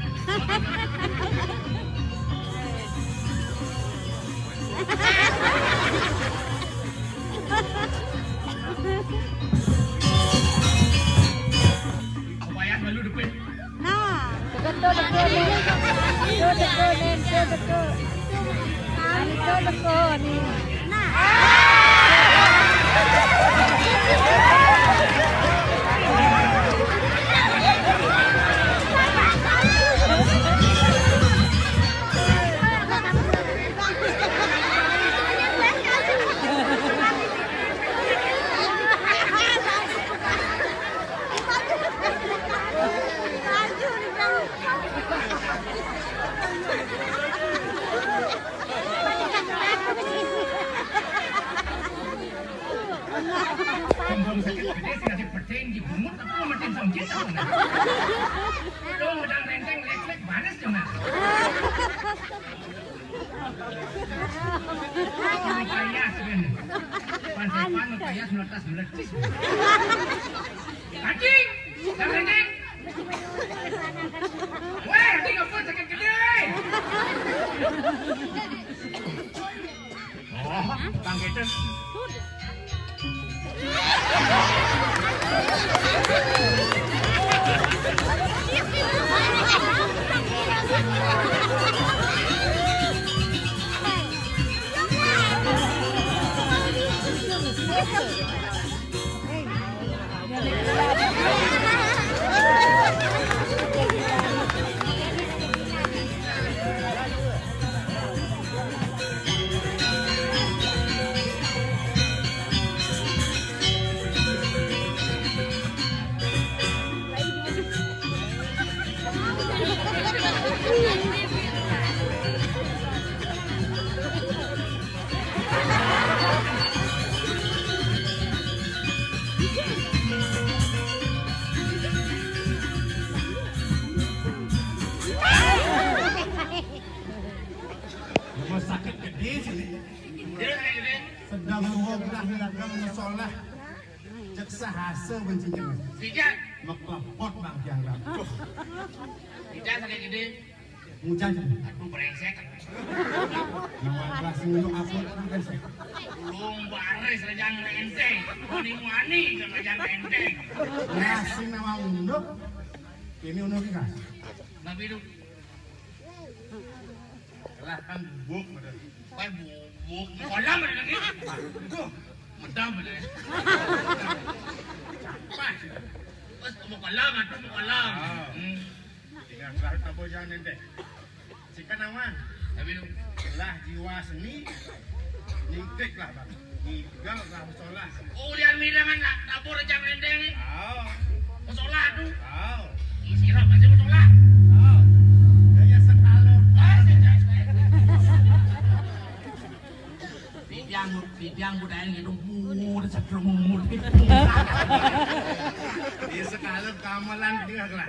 Sedang ngoblah dagang musola cek sahase bencinya. Tidak, Meklepot bang dianggap. tidak sakit gede. Mujan. Aduh brengsek. Nama kelas nunjuk apa orang besek. Belum baris rejang enteng. Wani-wani ke rejang enteng. Nasi nama unduk. Ini unduk ikan. Nabi itu. Lah kan bubuk. Kau bubuk. Kolam ada lagi. Tuh. Medam ada. Pas. Pas mau kolam atau mau kolam. Tinggal kelas apa jangan ente. Sikan awan. Nabi itu. Lah jiwa seni. Ningkik lah bang. Nigal lah musola. Oh lihat mirangan nak dapur rejang enteng ni. Musola tu. Isi rap macam musola. Gaya sekalor. Bibiang budaya ni dong muda setrum muda. Di sekalor kamalan dia kelah.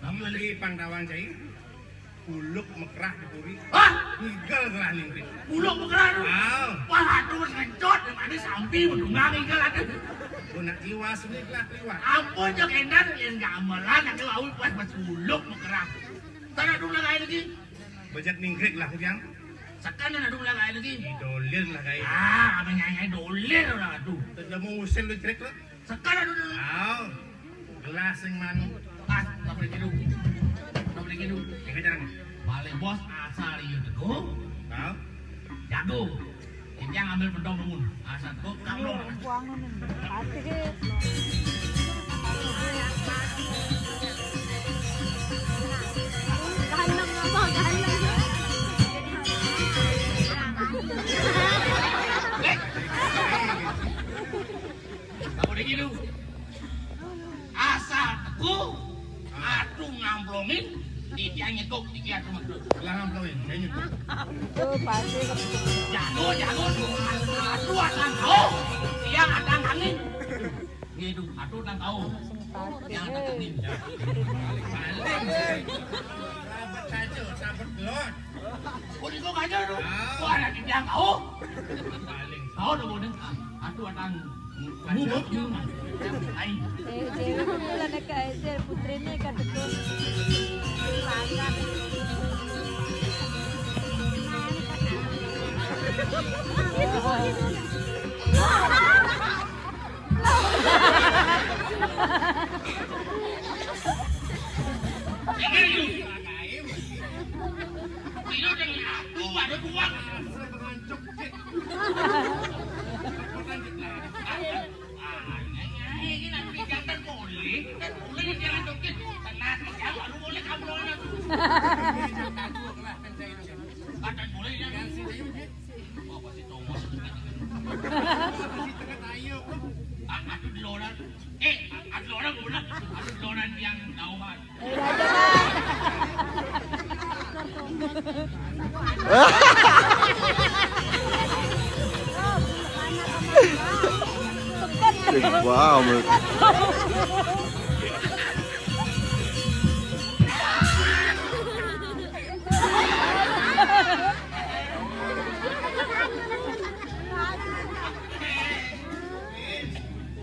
Namun lagi pangdawang cai. Uluk mekrah dipuri. Nigal kelah ningkik. Buluk bergerak tu. Wah aduh sencot. Mana sambil mendungang ikan ada. Guna jiwa seni kelah liwat. Ampun jok endan yang gamelan aku awal buat buluk bergerak. Tak ada dulu lagi. Bejak ningkik lah yang. Sekarang ada dulu lagi. Dolir lah kaya. Apa nyanyi dolir lah tu. Tidak mau usil lu cerik lah. Sekarang dulu. Gelas yang manu. Tak boleh tidur. Tak boleh tidur. Yang jarang. Balik bos asal itu teguh. Jago. Yang ambil pendong bangun. Asal teguh kamu. Tak boleh tidur. Asal teguh. Aduh ngamplongin. Di dia nyekuk di kia rumah tu. Gelas ngamplongin. Saya nyutup. Jago. Aduh atang kau. Yang atang angin. Gitu. Aduh atang kau. Yang atang angin. Sahabat kaca. Sahabat gelot. Oh di kau kaca tu. Kau anak yang kau. Kau dah boleh. Aduh atang. Bubuk tu. Ay. Dewi kumpulan nagka-ejer, putrina katukon. Itu dengan aku ada kuat. Aduh donan yang dauhan. Wow.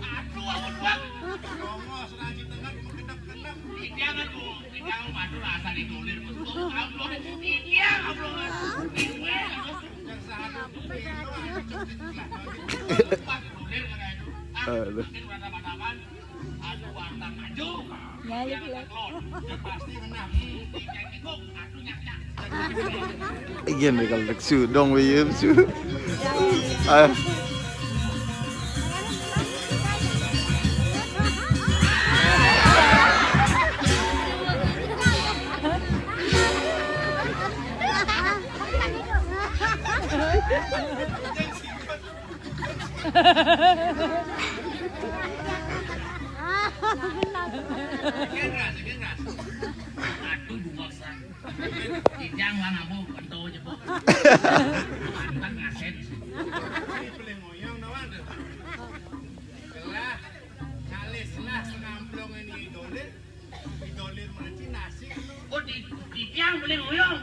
Aduh awon bang. Jangan bu, jangan madu rasa didolir. Amplon, iya amplon. Again, they call it su. Dong we you su. Aduh buwasan. Kijang lang ako, kanto aja po. Antang ngaset. Oh di tiang boleh ngoyong.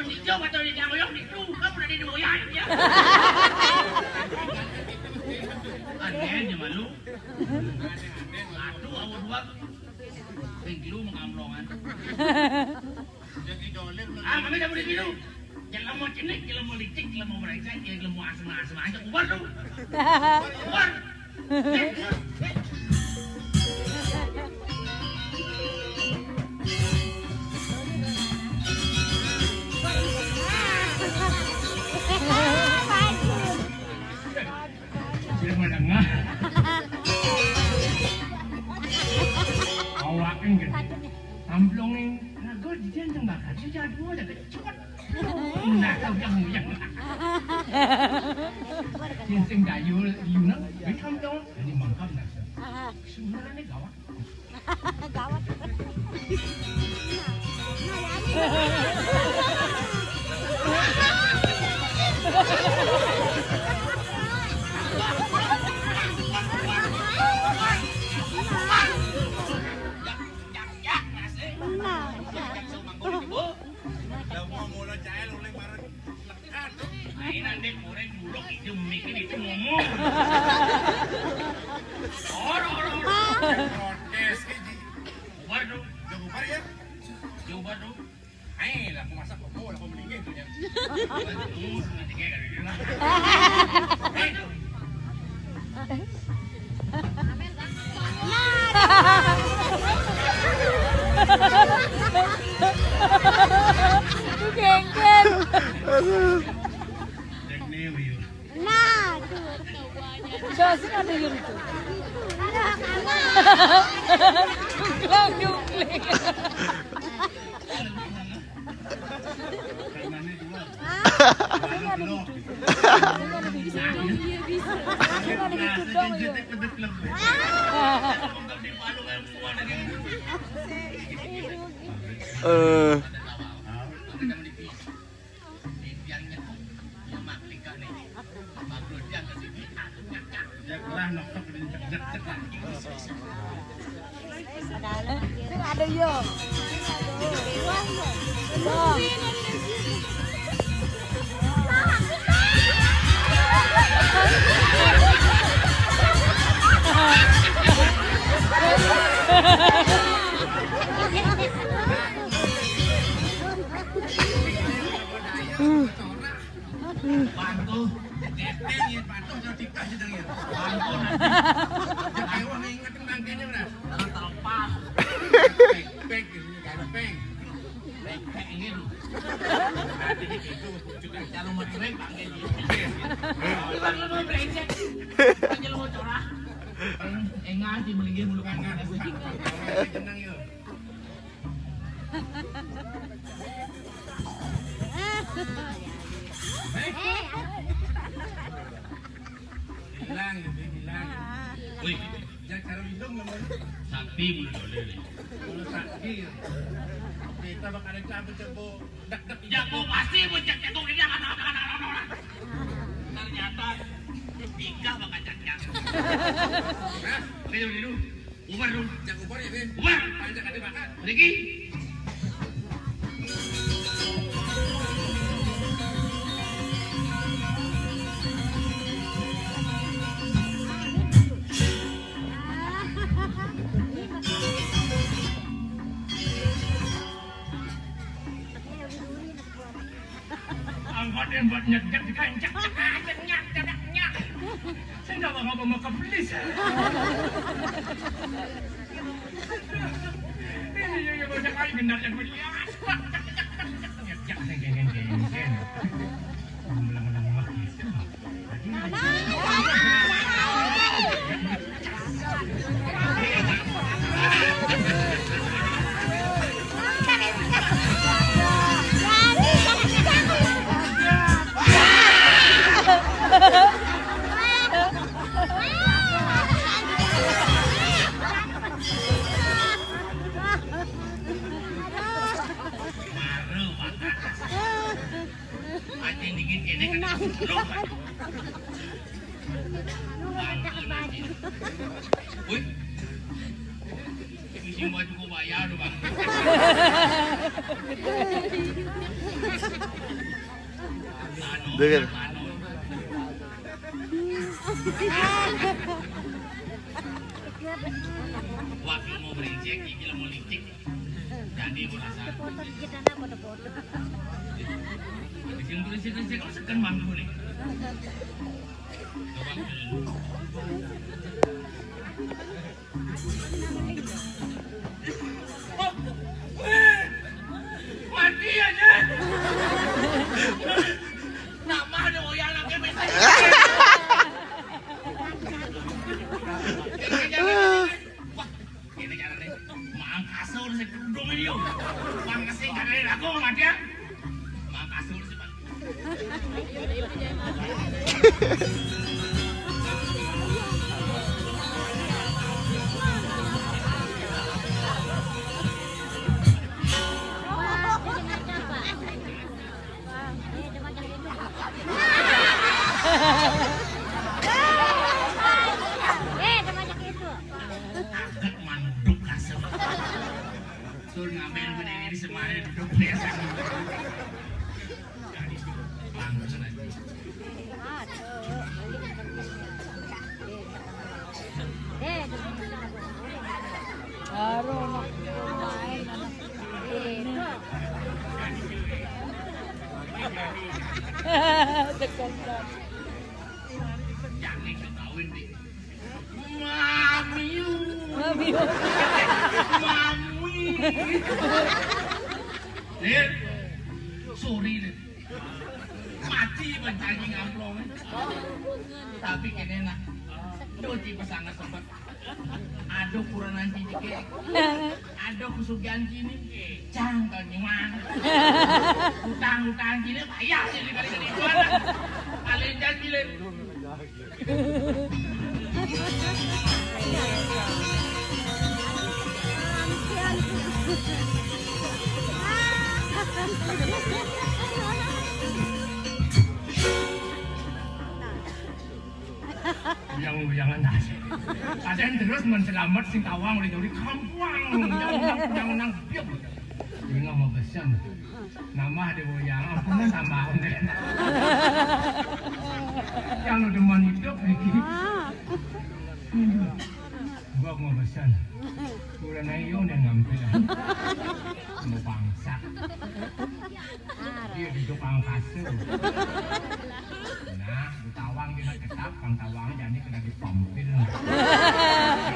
Di tiang atau di tiang ngoyong itu kamu udah di ngoyang ya. Aneh aja malu. Aduh awal dua. Pengkilu mengamlongan. Kami dah boleh biru. Jangan mau cenik, jangan mau licik, jangan mau mereka, jangan mau asma-asma aja keluar tu. Keluar. Siapa dengar? Awakin gitu. Amplongin naga di jantung bakar. Dia dua dah kecut. Nah, kau yang. Sing dayu nak, become dong. Ini mangkap nak. Sebenarnya gawat. Gawat. Mainan deh korek bulog itu bikin itu ngomong. Orang. Protes keji. Waduh, jauh bar ya. Jauh bar tu. Ai lah aku masak kok lah aku meninggal tu nya. Nanti kayak dari dia lah. Genggen. Nah, Josin ada yang itu. Jungkling. Ada yo. Bantu, detengin bantu jadi dikasih dengan bantu nanti. Jangan awak ingat nangkenya benar. Dalam teropak. Peng ini kayak peng. Peng ini lu. Nanti itu juga calon mau peng panggil dia. Bang lu brengsek. Panggil mau corah. Enggak sih melingkir mulu kan enggak. Tenang yuk. Hilang. Wih, Jangan cara hidung namanya. Sapi bulu dole. Kalau sakit. Kita bakal ada cabut-cabut. Dak-dak. Jago pasti buncak jagung ini akan. Ternyata tiga bakal cacak. Nah, Dulu. Umar dulu. jangan ubah ya, Ben. Umar. Ajak ada makan. Riki. Angkot yang buat nyek-nyek dikancak. Nyak. Saya nggak mau ke polis. Ini banyak kali benar yang melihat. Nyek-nyek geng. Ulang-ulang lagi. Acing dikit ini kan lupa. Wih, musim baju kau bayar tu bang. Dengar. Waktu mau berincik, gigi mau licik. Jadi aku rasa. Tulis kau sekan bangku ni. Mati aja. Nama ada oyang lagi mesej. Wah, ini cara ni. Mang kasur saya kerudung ini yo. Mang kasih cara ni aku mati ya. Mang kasur sih bang. Agak manduk kasur. Sur ngamen berdiri di semari duduk biasa. Jadi langsung aja. Jangan ketahuin deh. Mamiu. Nih, sorry deh. Mati mencari ngamplong. Tapi kene nak. Cuci pasangan sempat. Aduh kurang nanti dikit. Aduh kusugian gini. Jangan nyuman. Utang gini bayar jadi kali-kali jualan. Kalian janji le. Yang nasi. Ada yang terus menselamat sing tawang oleh dari kampung. Yang nang biok. Ini mau pesan. Nama ada yang aku nak tambahan deh. Yang udah mau hidup lagi. Gua mau pesan. Kurang ayo dan ngambil. Mau bangsa. Dia duduk kasur. Nah, tawang dia ketap, pang tawang jadi kena dipompil.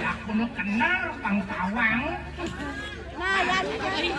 Aku nak kenal pang tawang. Nah, jadi.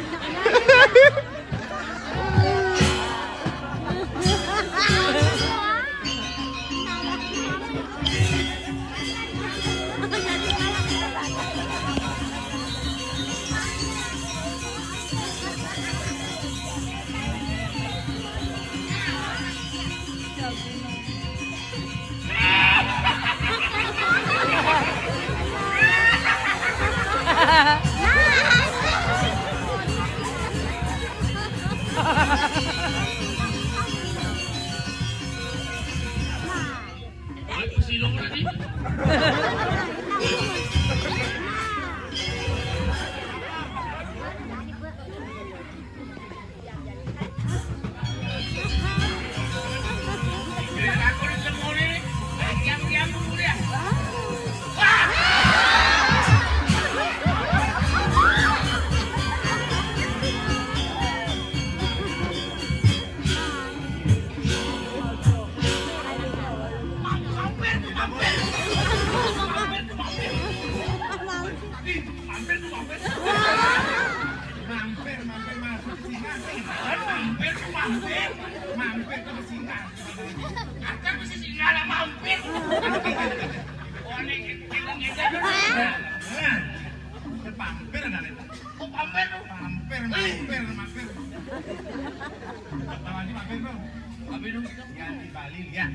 Tapi lu yang di Bali lihat.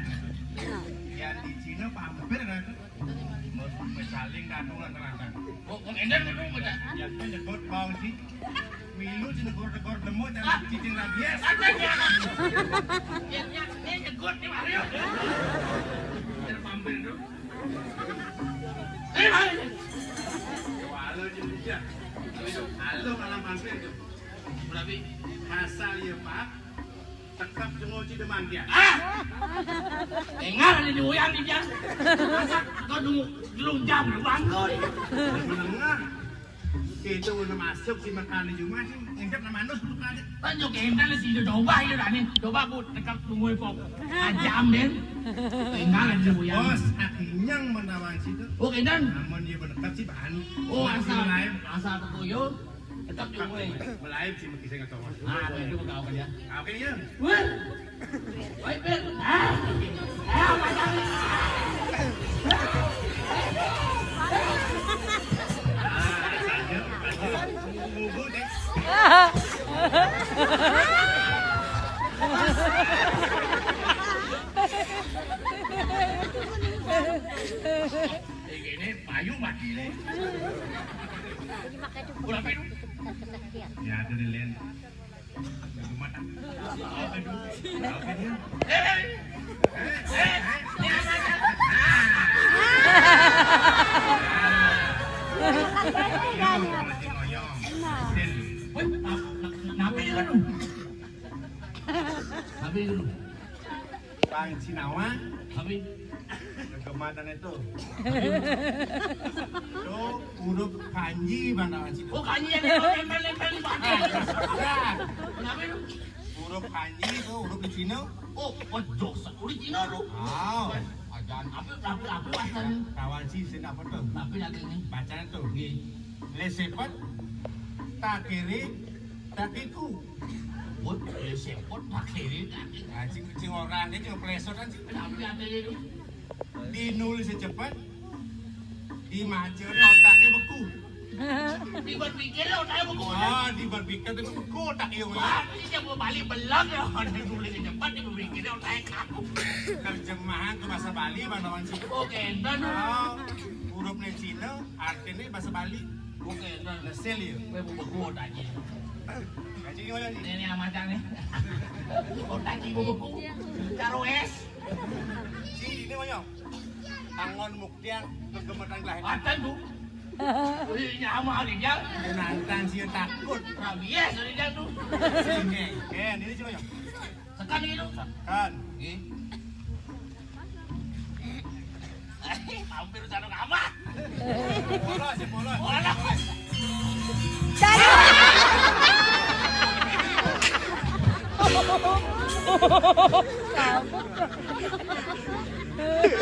Yang di Cina hampir kan. Mau saling datungan terang. Oh, kok edan lu baca. Ya kan nyebut bau sih. Milu negor nemu dan cicing rabies. Yang nyebut di Mario. Terpampir tu. Walau juga. Halo malam mampir tu. Berarti asal ya Pak. Tekap jengoci deman dia. Dengar ni uyang ni jang. Masa kau dulu jam bangkoi. Menengah. Kita udah masuk si makan di rumah sih. Engkau nama manus untuk ada. Tanjung kental si coba ya dah ni. Coba aku tekap tunggu pok. Jam den. Dengar ni uyang. Bos, akhirnya menawan situ. Oh kental. Namun dia berdekat sih bahan. Oh asal tuyo. Tetap tunggu. Melayu sih mungkin saya nggak tahu. Itu kau kan ya. Oke ya. Wah. Baik ben. Macam ni. Ngubu deh. Ini payu mati ni. Ulah pedu. Ya ada di lain. Cuma tak. Oke dulu. Oke dia. Bang Cinawa, kegemaran itu. Itu huruf kanji bang situ. Oh kanji yang nempel di badan. Kenapa itu? Huruf kanji itu huruf di Cina. Oh, pojok original tu. Oh, Ajan apa asalnya? kawan si sedap betul. Tapi lagi ni. Bacaan tu. Lesepat, tak kiri, tak kiku. Buat sepot tak kiri tak. Cing orang ni cuma pelesot kan sih. Kenapa ada itu? Dinulis secepat, dimaca otaknya beku. Diberpikir otak buku. Ah, diberpikir itu beku otak yang Wah, ini dia mau balik belang ya. Dia tulis cepat dia berpikir otak kaku. terjemahan ke bahasa Bali bang lawan situ. Oke, dan Oh, huruf ni Cina, artinya bahasa Bali. oke, dan Lesel ya. gue buku otaknya. Kaji gimana ni? Ini yang macam ni. Otaknya buku. Karo es. Si ini mana? Angon muktiang kegemaran kelahiran. Atan tu. Ini sama hari jang. Nantang si takut. Rabies hari jang tu. Sini. Ini cuma yang. Sekan itu. Kan. Hampir sana nama. Polos si polos. Olah.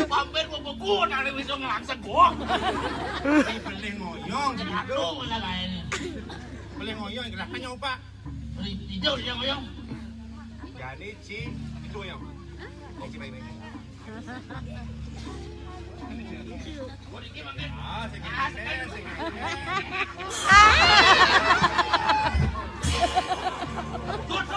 Hampir buku nak bisa ngelaksan gua. Si pelih ngoyong. Aduh, mana lain. Pelih ngoyong kenapa nyoba? Hijau dia ngoyong. Jadi si itu yang. Si baik-baik. Gua dikit makan. Ah, segini. Tut.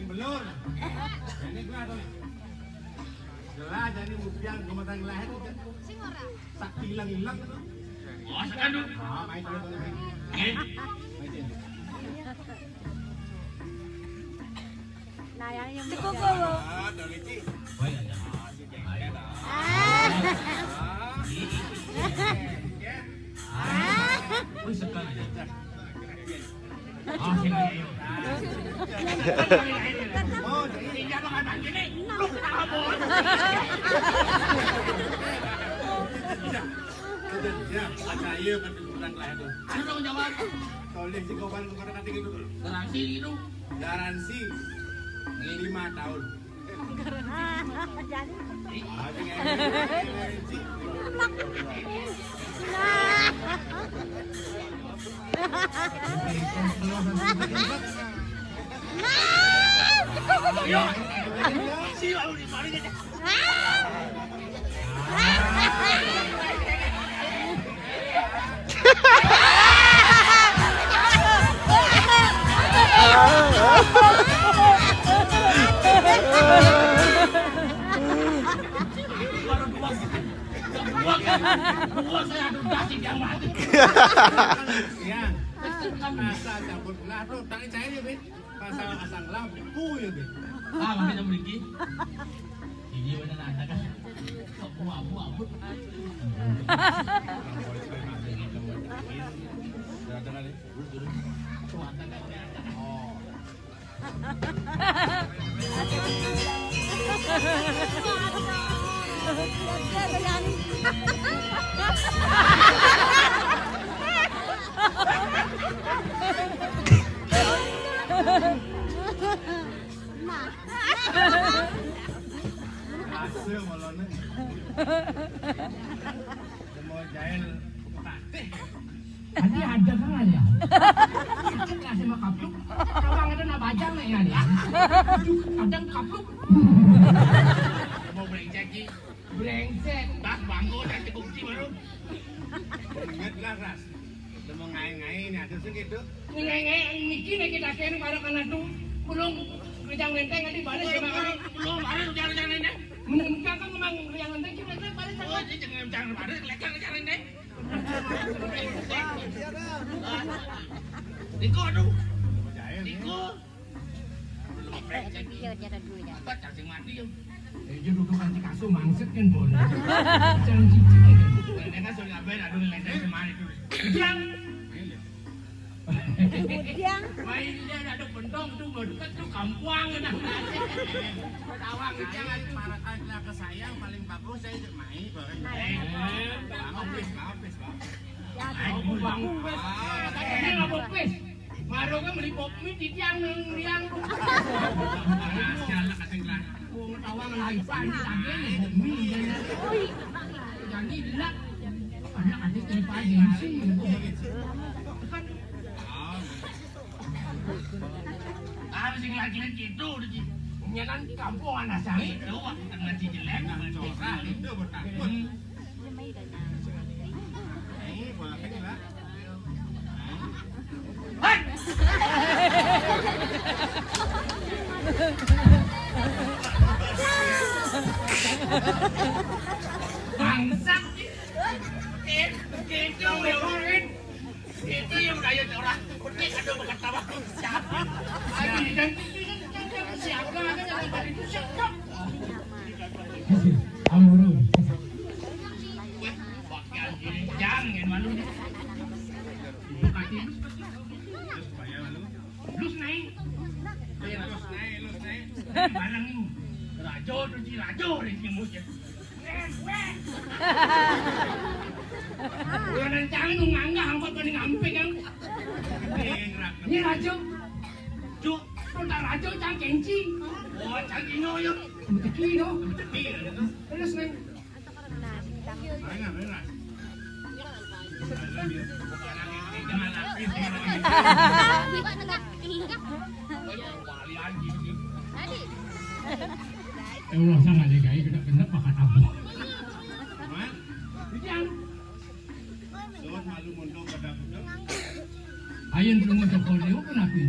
Belum. Ini kelas tu. Jelas jadi muktiang kegemaran kelahiran kita. Tak hilang tu. Oh, sekan tu. Ah, main tu. Eh, Ah, dari si. baik aja. Wih, sekan aja. Ah, sini. Oh, jadi Ini jangan makan gini. Lu kenapa? ya, saya kan kegemaran kelahiran tu. Ada dong jawab. Toleh si kawan kata kata gitu. Garansi itu. Garansi 5 tahun. Ah, garansi. Yo, si lalu di mana ni? Ha Gua saya adu dasi yang mati. Iya. Masa cabut lah tuh tadi saya ya, Bin. Pasal asang lampu ya, Bin. Ah, makanya beli. Ini benar ada kan. Kok abu-abu. Hasil malonnya. Mau jail patih. Tadi ada kan ya? Kasih mah kapluk. Kawang itu nak bajang nih ya. Kadang kapluk. Mau brengsek. Brengsek. Bak bangun dan kunci baru. Ingat lah ras. Udah mau ngai-ngai nih ada segitu. Ngai-ngai mikir nih kita kene para kana tuh. Belum kejang lenteng nanti balik sama kali. Belum ada jangan lenteng. Menengah kan memang yang lenteng kita balik sama. Oh, jangan balik lekang jangan lenteng. Diko aduh. Diko. Apa cacing mati ya? Duduk kan kasur mangset kan boleh. Jangan cicing kan. Mereka sudah ngapain aduh lenteng semana itu. Yang main dia ada bentong tuh dekat tuh kampuang nah. Tawang jangan marah ke saya paling bagus saya main Maafis. Aku bang pes. Ini ngabok pes. Maro kan beli popmi di tiang liang. Sialah kasing lah. Wong tawang laipan lagi popmi jadi dilak. Anak adik ini pagi sih. Habis ini lagi gitu nya kan kampung anak saya itu dengan si jelek dengan corak itu bertakun. Ini boleh lah. Hai. Bangsat. Gitu orang. Itu yang kayak orang. Pergi ada bekas tawa. Siapa? Lagi dan siapa lagi yang tadi itu siapa? Amuru. Pakai jangan malu. Pakai lus naik. Lus naik. Barang ini. Rajo ini musuh. Jangan jangan nganggah hampat paling ngamping kan. Ini Rajo. Cuk, kontak Rajo cang kenci. Oh, cang kino yuk. Kino. Terus neng. Benar. Allah sangat jaga kita kena pakai tabu. Malu mondok pada budak. Ayun tunggu toko dia pun api.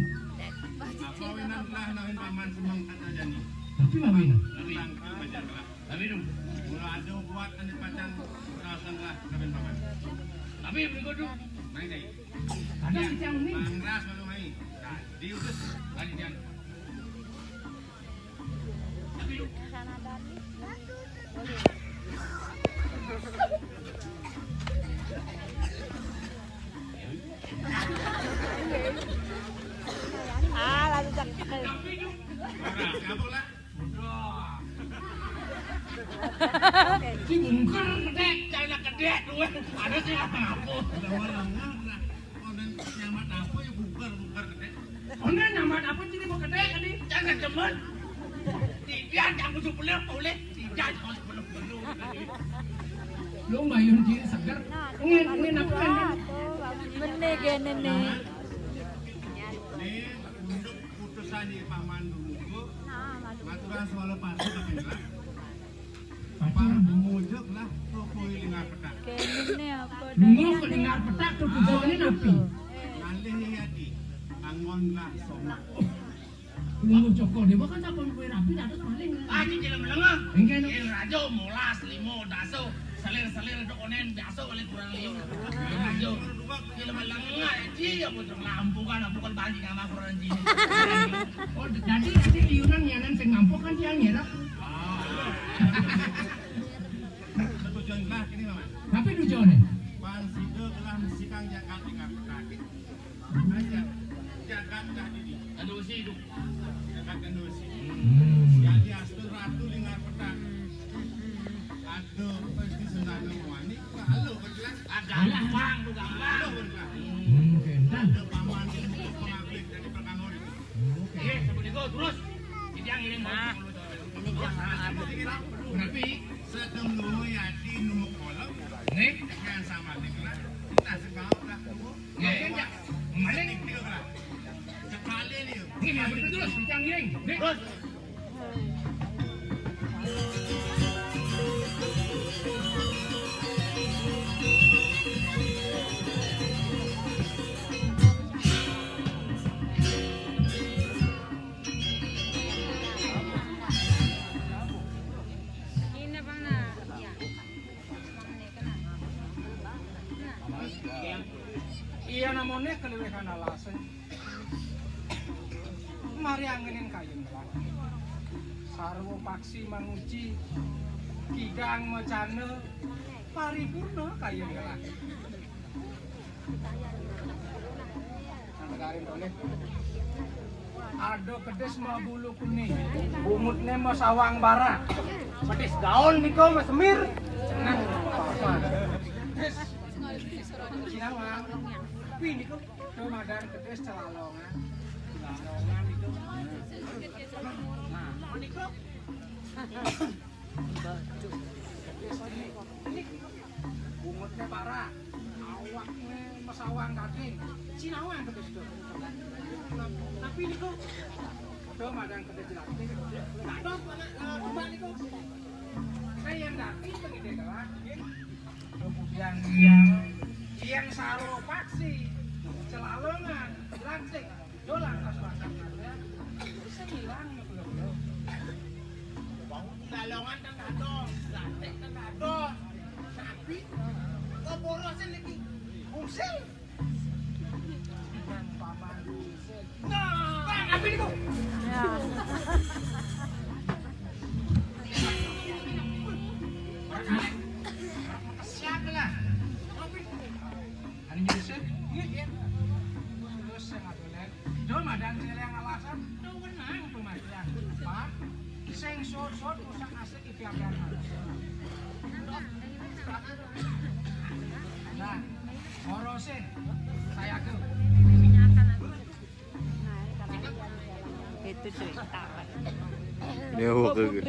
Apa winan lah nawin paman sumang kata jani. Tapi mawin. Tapi dong. Mula ada buat ane pacang rasan lah nawin paman. Tapi berikut tu. Main deh. Ada macam ni. Mangras malu main. Dah diurus lagi jangan. Tapi dong. Lalu tak. Si bungkar kedek, jangan kedek dua. Ada sih apa-apa. Nyamat apa ya bungkar kedek. Onda nyamat apa jadi mau kedek tadi? Jangan cemen. Tidak jangan busuk boleh. Tidak harus belum. Lu mayun di segar. Ngin apa kan? Bener gini nih. Ini untuk putusan di paman dulu. Maturan soal pasti tapi lah. Papa mengujuk lah toko lingar petak. Kene apa? Lungo lingar petak tuh tujuannya napi. Nalih yati. Angon lah somak. Lungo Joko Dewa kan apa kue rapi datang paling. Ah di dalam lengah. Engke Rajo molas limo daso salir dokonen biasa oleh kurang liu. Ayo, kalau malang ngaji ya putra lampu kan banjing sama kurang ji. Oh, jadi liunan nyanan sing ngampu kan tiang ya dah. Tujuan lah ini mama. Tapi tujuannya? Pan sido kelah sikang jagat tinggal kaki. Aja jagat dah di. Aduh sih itu. Jagat aduh sih. Jadi astur ratu lingar petak. Aduh pasti senang wani. Halo berkelas. Adalah bang tu gambar. Halo berkelas. Ada paman yang pengablik dari perkangon. Oke, sebut itu terus. Jadi yang ini mah. Ini jangan ada. Tapi sedang lu ya di numuk kolam. Nih, yang sama dengan kita sebab lah. Nih, mana ni dia lah. Sekali ni. Ini apa terus yang ini. Terus. Iya namanya kelewehan alasan. Mari anginin kayun lah. Sarwo paksi manguji, kidang macane, paripurna kayun lah. Nagarin boleh. Ado kedes mau bulu kuning, bumutnya mau sawang bara, pedes daun niko mau semir, senang apa? Sinawang, tapi niko Ramadan kedes celalongan, celalongan itu. Nah, niko, ini bumutnya bara, awaknya mau sawang daging, sinawang kedes itu. Tapi niko, Ramadan kedes celalongan, tak dong, mbak niko, saya yang daging begini kalah. Kemudian yang saro paksi celalongan langsing dolang kasuasan ada sembilan belum celalongan kan ada langsing kan ada tapi keborosan lagi usil dan paman usil nah bang apa ini kok siapa lah Ani Yusuf, iya. Terus yang adolen, do madang celeng alasan, do menang pematian. Pak, sing sot-sot usah asik ipiakan. Nah, orosin, saya ke. Itu cerita. Ini aku ke.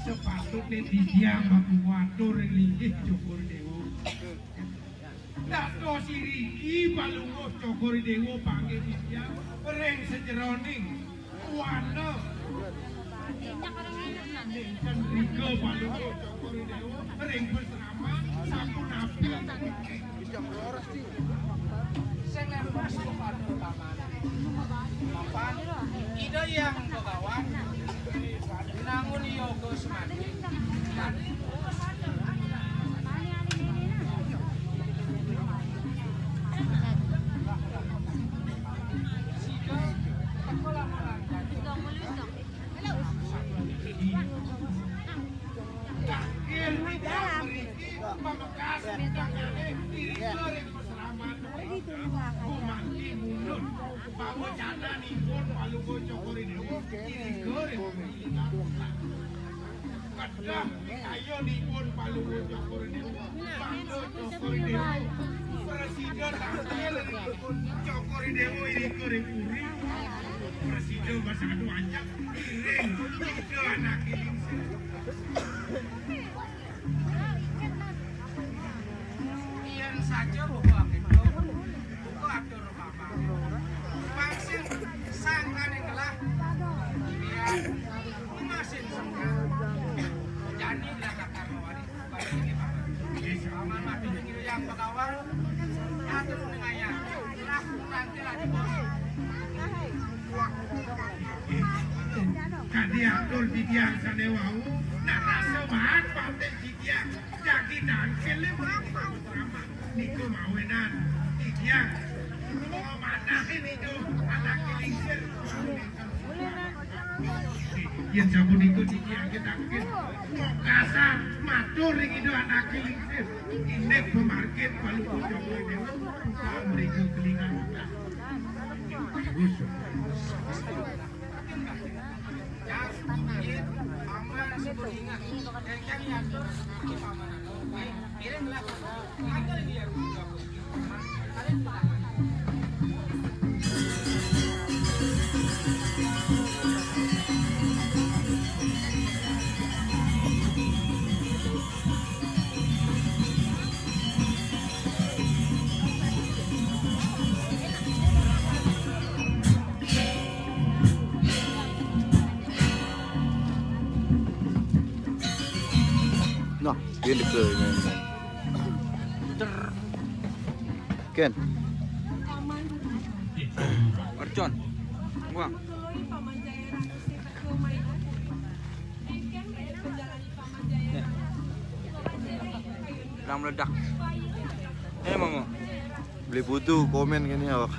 Sepatutnya didiam aku watur linggih Jogor Dewo. Dato siriki balungguh Jogor Dewo panggil didiam ring sejeroning wana. Kan riko balungguh Jogor Dewo ring bersama sampun api. Sing lepas kepada taman. Mapan ide yang kegawan nangun yoga semati. Bumati mundur. Bawa jana nipun palugo cokori dewa. Ini goreng. Kadang ayo nipun palugo cokori dewa. Pando cokori dewa. Presiden tampil nipun cokori dewa ini goreng puri. Presiden bahasa adu anjak. Iring. Itu anak ini. Iyan saja buku atur Bapak. Vaksin sangkan yang telah biar memasin sangkan. Jadi lah kata mawari balik ini Bapak. Aman mati dengan yang bagawang atur dengannya. Lah nanti lagi bos. Kadi atur di tiang sanewau. Nak rasa bahan paten di tiang. Jadi dan film ramah. Niku mawenan di tiang. Oh mana ini tuh anak kelingsir. Yang sabun itu di tiang kita mungkin. Kasar matur itu anak kelingsir. Ini pemarket palu jokowi dewa. Mereka kelingan kita. Aman sebut ingat. Yang kami atur ini pamanan. Kirimlah agar dia juga. Kalian Nah, ini ke ini. Ken. Arcon. Buang. Sedang meledak. Mama. Beli butuh komen gini awak.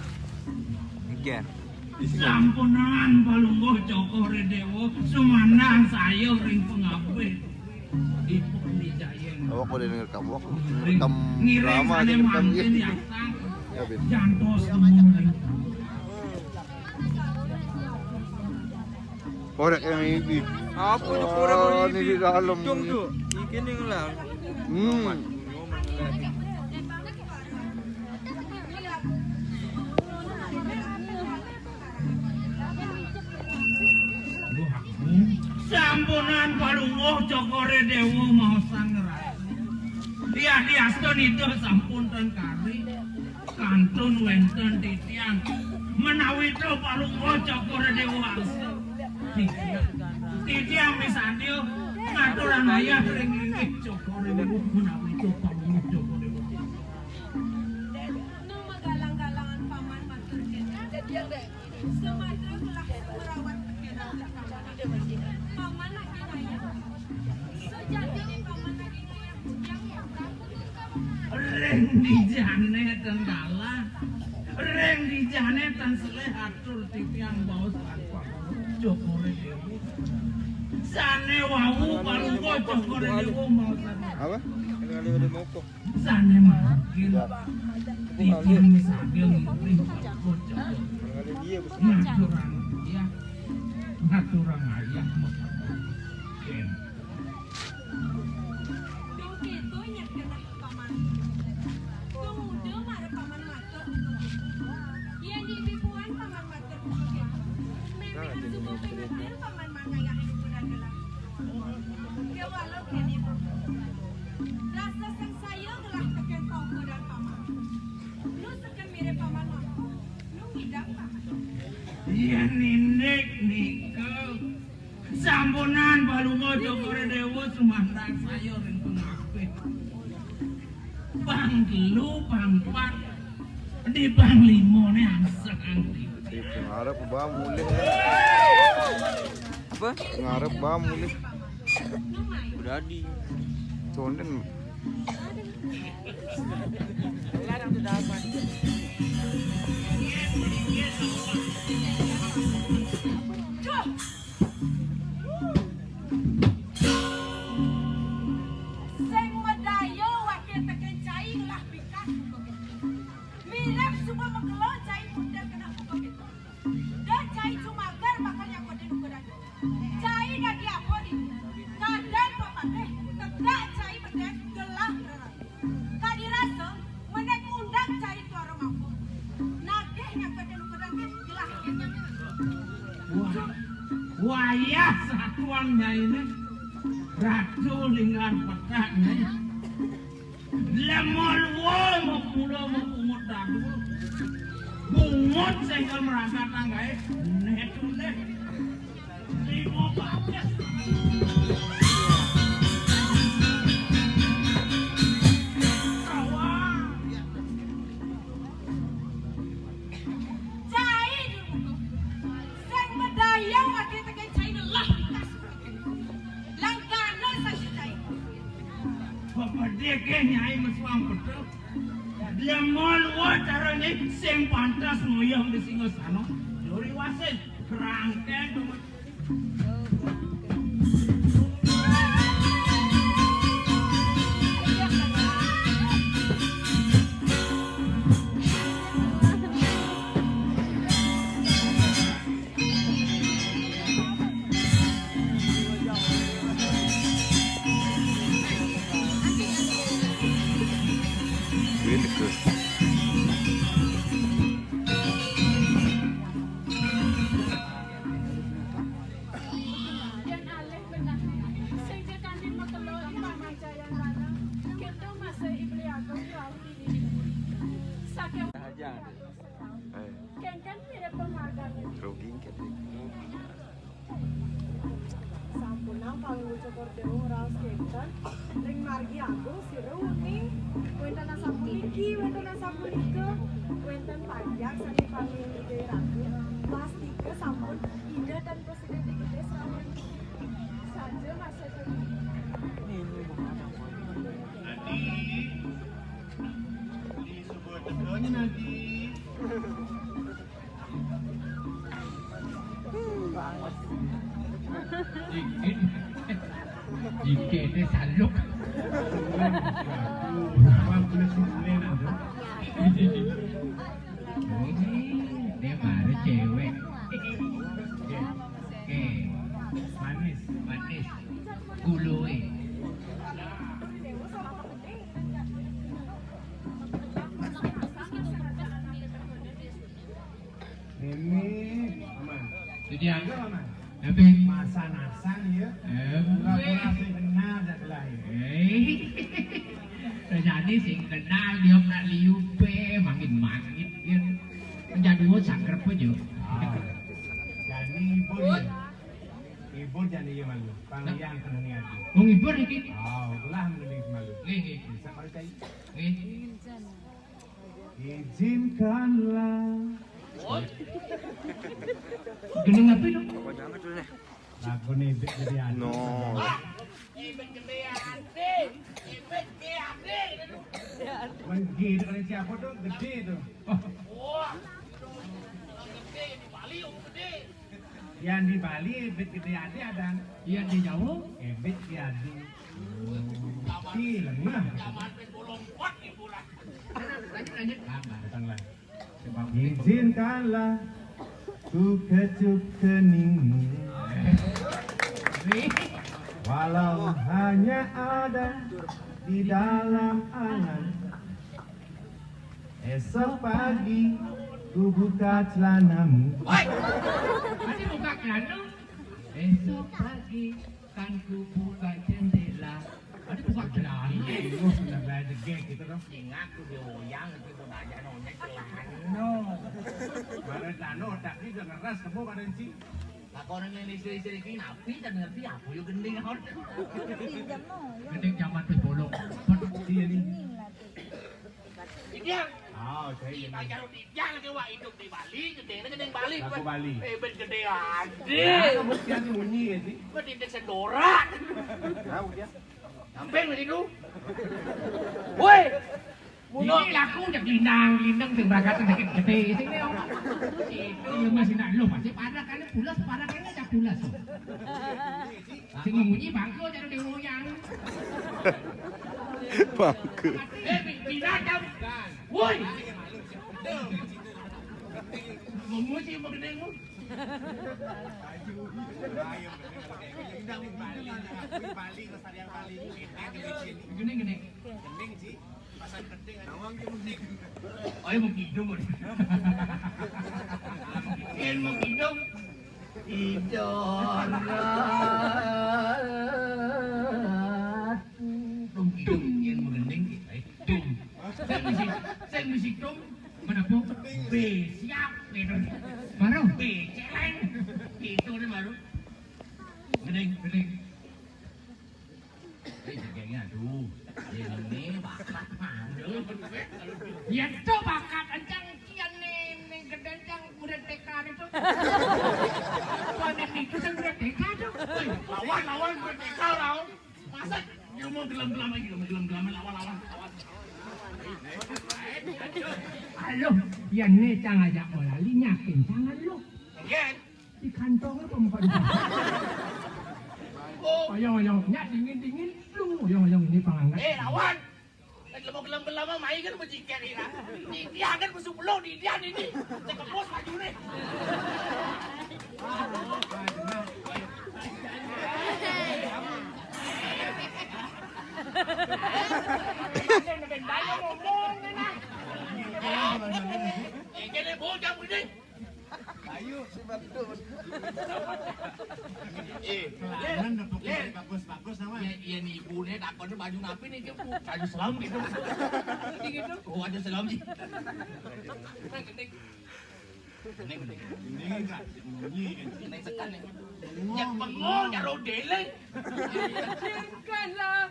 Ken. Sampunan palunggo cokore dewo sumanang sayo ring pengabet. Ibu di Jayen. Awak boleh denger kamu. Rekam Ngiring drama sane aja rekam mantin gitu. yang sang. Ya, Bin. Jantos ngomong. Korek yang ini. Apa itu kurang Oh, ini di dalam. Jom tu. Ikan yang lah. Sampunan palunggo cokore dewo mau sangrai. Dia diaston itu sampun ten kari. Kantun wenten titiang. Menawi itu palunggo cokore dewo asli. Titiang misandio ngaturan ayah ring-ring cokore dewo menawi itu palunggo cokore dewo. Nu magalang-galangan paman matur keneh. Semasa telah merawat keneh. Paman lagi naya. Sejati ni paman lagi naya. Reng di jane ten dalah. Reng di jane ten seleh atur titiang bau tanpa cokore dewo. Sane wau palunggo cokore dewo mau sane. Apa? Sane makin titiang misadil ngiring palunggo cokore. Ngaturang ya. Ngaturang ayah Ken. Begitu nya keneh paman. Kemudian mare paman matur. Yen dibibuan paman matur begitu. Memang subuh pengen paman mangayah hiburan gelah. Ke walau kene. Rasa sang saya gelah teken tonggo dan paman. Nu seken mirip paman mampu. Nu ngidam paman. Iya nindek nikel. Sampunan palunggo cokore dewo sumandang sayo ring pengapit. Bang telu, bang pat. Di bang limo ne angsek angti. Ngarep ba mulih. Apa? Ngarep ba mulih. Udah di. Sonden. Sing medayo wakil teken cai gelah pikas. ayah satuannya ini ratu dengan petanya lemol woi mau pulau mau pungut dadu bungut senggol merangkak tanggai netuleh ribu bagas dia nyai meswang betul. Dia mau caranya sing pantas moyong di Singosano. Lori wasit kerangkeng. Sampunang panggul cokor dewa raus kentan ring margi aku si Ruti wentan asapuliki wentan asapulike wentan panjang sani panggul ide ratu pasti ke sampun ide dan presiden ide sampun saja masa Nadi disebut tegonya Nadi Jika itu saluk Ruang kulit susulen ada Dia baru cewek Manis Manis Guloi Ini Mama Jadi agak Mama Tapi masa nasan ya, laborasi benar dan lain. Terjadi sing kenal dia nak liupe mangit kan, menjadi wot sangkrep aja. Jadi ibu jadi yang malu, panggilan kenani aja. Ibu ni? Belah menjadi malu. Bisa percaya? Izinkanlah. Geneng apa itu? Lagu ni ibit gede ade. No. Ibit gede ade. Ibit gede ade. Menggi dengan siapa tu? Gede tu. Wah. Gede di Bali gede. Yang di Bali ibit gede ade ada. Yang di Jawa ibit gede ade. Di lengah. Zaman bolong kuat ibu lah. Lanjut. Datanglah. Izinkanlah ku kecup keningmu walau hanya ada di dalam angan. Esok pagi ku buka celanamu. Masih buka celana? Esok pagi kan ku buka jendela. Ada buka celana? Oh, sudah belajar geng gitu dong. Ingat tu dia oyang itu banyak nanya celana. No. Mana dano tak ni jangan ras kamu pada si. Lah orang yang istri-istri ini napi dan ngerti apa yo gending hot. Gending zaman tu bolong. Dia ni. Dia. Saya ini. Ajar dia lagi wah hidup di Bali, gending Bali. Aku Bali. Ben gede ade. Kamu kian munyi ni. Berdindek sendoran. Tahu dia. Sampai lagi tu. Woi. Ini laku udah lindangถึง berangkat sedikit gede. Sini orang. Itu masih nak lu masih pada kan pulas tak pulas. Sini munyi bangku jangan digoyang. Bangku. Bisa jam. Woi. Memuji begedemu. Gini. Oh, mau hidung. Mau hidung. Tung kidung yang mengending tung. Saya mesti tung. Mana po? B siap. Baru B celeng. Itu ni baru. Bening. Jaganya aduh. Ini bakat mana? Ya tu bakat ancang kian ni gedendang murid TK itu. Wanita itu kan murid TK tu. Lawan murid TK lawan. Masa dia mau gelam-gelam lagi, gelam-gelam lawan. Halo, yang ni jangan ajak orang linyakin jangan lu. Di kantong apa muka dia? Oyong, nyak dingin lu. Oyong ini pangangkat. Lawan. Kalau mau gelam-gelam main kan berjikan ni lah. Dia kan musuh belum ni dia ni. Cakap bos maju ni. Kena bocah ni. Ayo sebab tu. Kelaran dapat bagus nama. Ya ni ibu ni tak kau baju napi ni dia baju selam gitu. Gitu. Oh baju selam ni. Ini enggak. Ini sekan ni. Yang bengong ya rodele. Izinkanlah.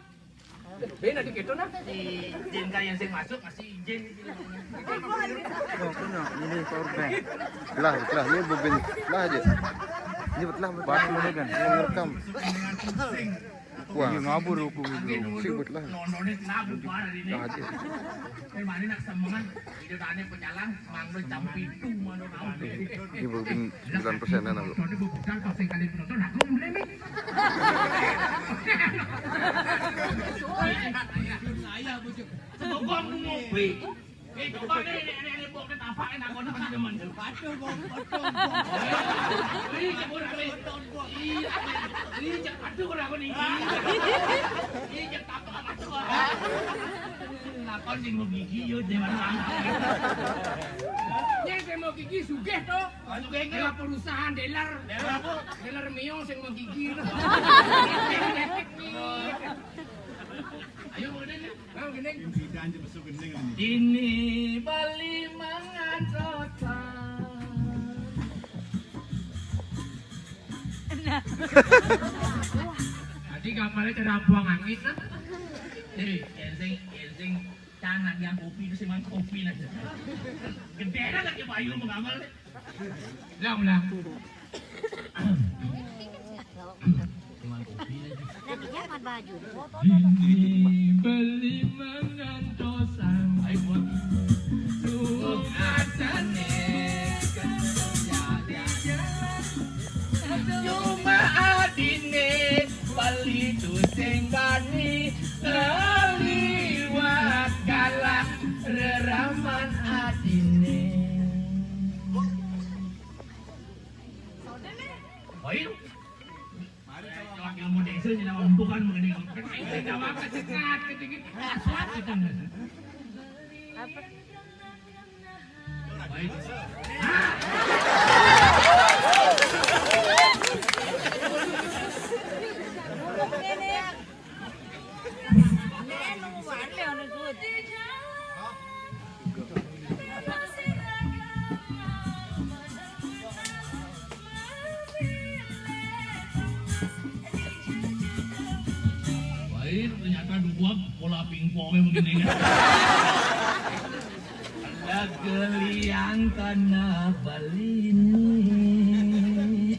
Bena di gitu nak. Izin kan yang saya masuk masih izin. Oh, kena. Ini power bank. Lah, ni bobin. Lah aja. Ini betul batu ni kan. Yang rekam. Wah, ngabur aku itu. Sibut lah. Nonone kenapa buat hari ni? Dah aja. Mana nak semangat? Hidup tanya penjalan, manglo jam itu mana tahu. Ini bobin 9% lah. Tadi bukan kau sekali penonton aku boleh ni. Saya bujuk. Semoga aku ngopi. Coba ni buat kita apa nak kau nak teman. Patu bom. Ini cakap kau ini cakap patu kau nak ni. Ini cakap apa patu. Nak kau sing mau gigi yo jangan. Yang saya mau gigi sugih tu. Sugih ke? Perusahaan dealer. Dealer apa? Dealer mio sing mau gigi. Ayo gini. Mau gini. Tidak aja besok gending ni. Ini Bali mangan rotan. Tadi kapalnya cara buang angin lah. Ensing tangan yang kopi itu seman kopi lah. Gede lah lagi bayu mengamal. Lah. Seman kopi lagi. Ini beli mangan dosan. Ayo buat. Tuh asane. Cuma adine Bali tu senggani laliwat galak reraman adine. Baik. Mari ilmu desa ni nama bukan mengenai. Kita makan cekat ketingin. Aswat kita nggak. Baik. Ternyata dua bola pingpongnya begini. Ada geliang kena Bali ini.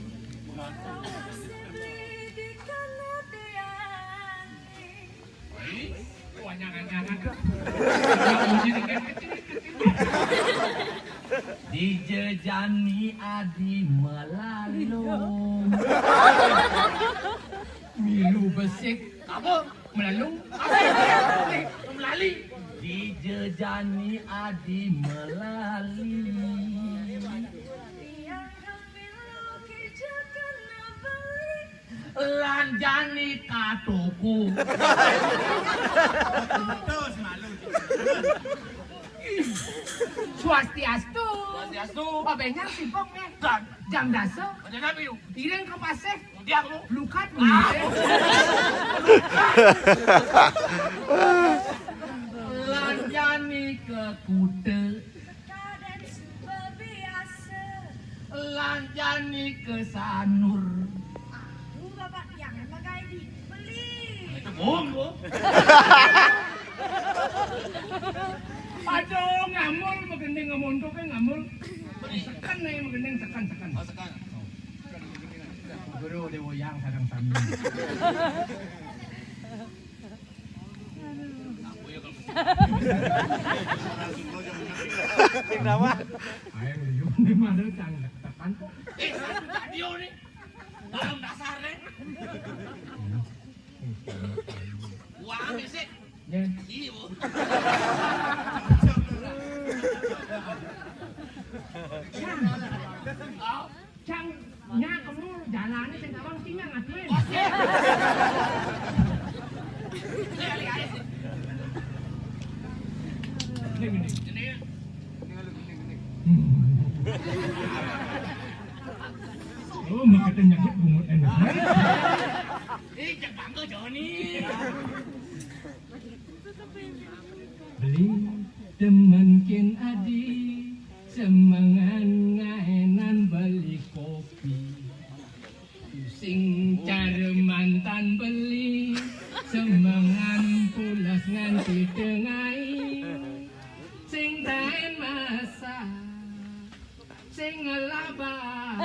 Dijejani adi melalung. Milu besik. Apa? Melalung. Melali. Dijejani adi melali. Lanjani katoku. Terus malu. Swastiastu. Swastiastu. Pabengan sibuk nih. Jam dasa. Ada nabi lu. Ireng ke paseh. Dia lu. Lukat. Lanjani ke kuda. Kaden bebiasa. Lanjani ke sanur. Aduh bapak yang magai dibeli. Itu bohong lu. Aduh ngamul magendeng ngamontok kan ngamul. Sekan nih magendeng sekan. Oh, sekarang. Guru dewoyang sarang sami. Yang nama? Ayo yuk nih mana cang tekan. Satu radio nih. Dalam dasar nih. Wah, mesek. Ya. Iya, Bu. Cang nya kamu jalannya cang abang tinggal ngatuin. Ini Oh, makanya nyakit bungut enak. cek bangga Joni. Beli teman kin adi semangan ngaenan beli kopi. Pusing cara mantan beli semangan pulas nganti tengai. Sing daen masa sing ngelaban.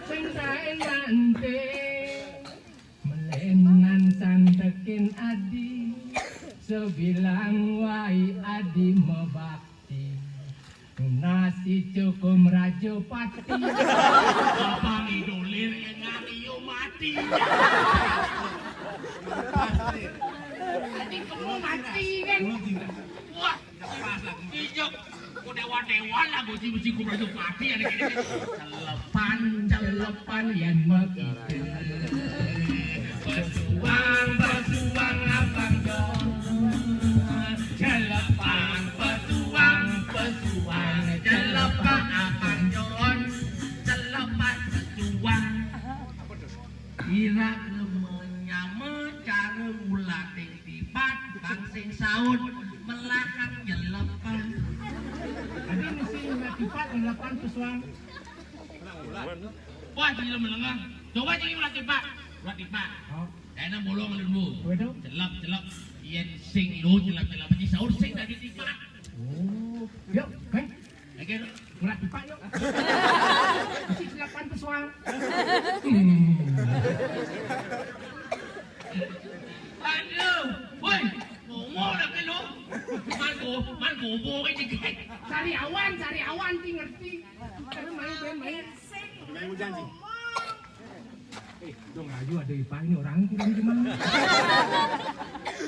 Sing daen nanti melenan santekin adi sebilang wai adi mebakti nasi cukum rajo pati Abang idolir enak iyo mati. adi kamu mati kan Wah, hijau. Kau dewa-dewa lah beci-beci ku berajuk mati ada gini. celepan yang mekite pesuang abang Jon celepan pesuang Jelepan abang Jon, jelepan pesuang. Kira kemenyame cara ulah ting tipat bang sing saud melakang jelepan. Adi mesti ngatipat ngelapan pesuang Wah, jadi melengah. Coba jadi ulah tipat. Ulah tipat. oh Kaya bolong dulu. waduh Celap. Yen sing lu celap aja saud sing dari tipat. oh yuk kan Lagi lu. ulah tipak yuk mesti ngelapan pesuang Aduh, woi, ngomong dah ke lu. Man gobo ke jengkek. cari awan ti ngerti tapi main dong ayo ada ipar ini orang kurang gimana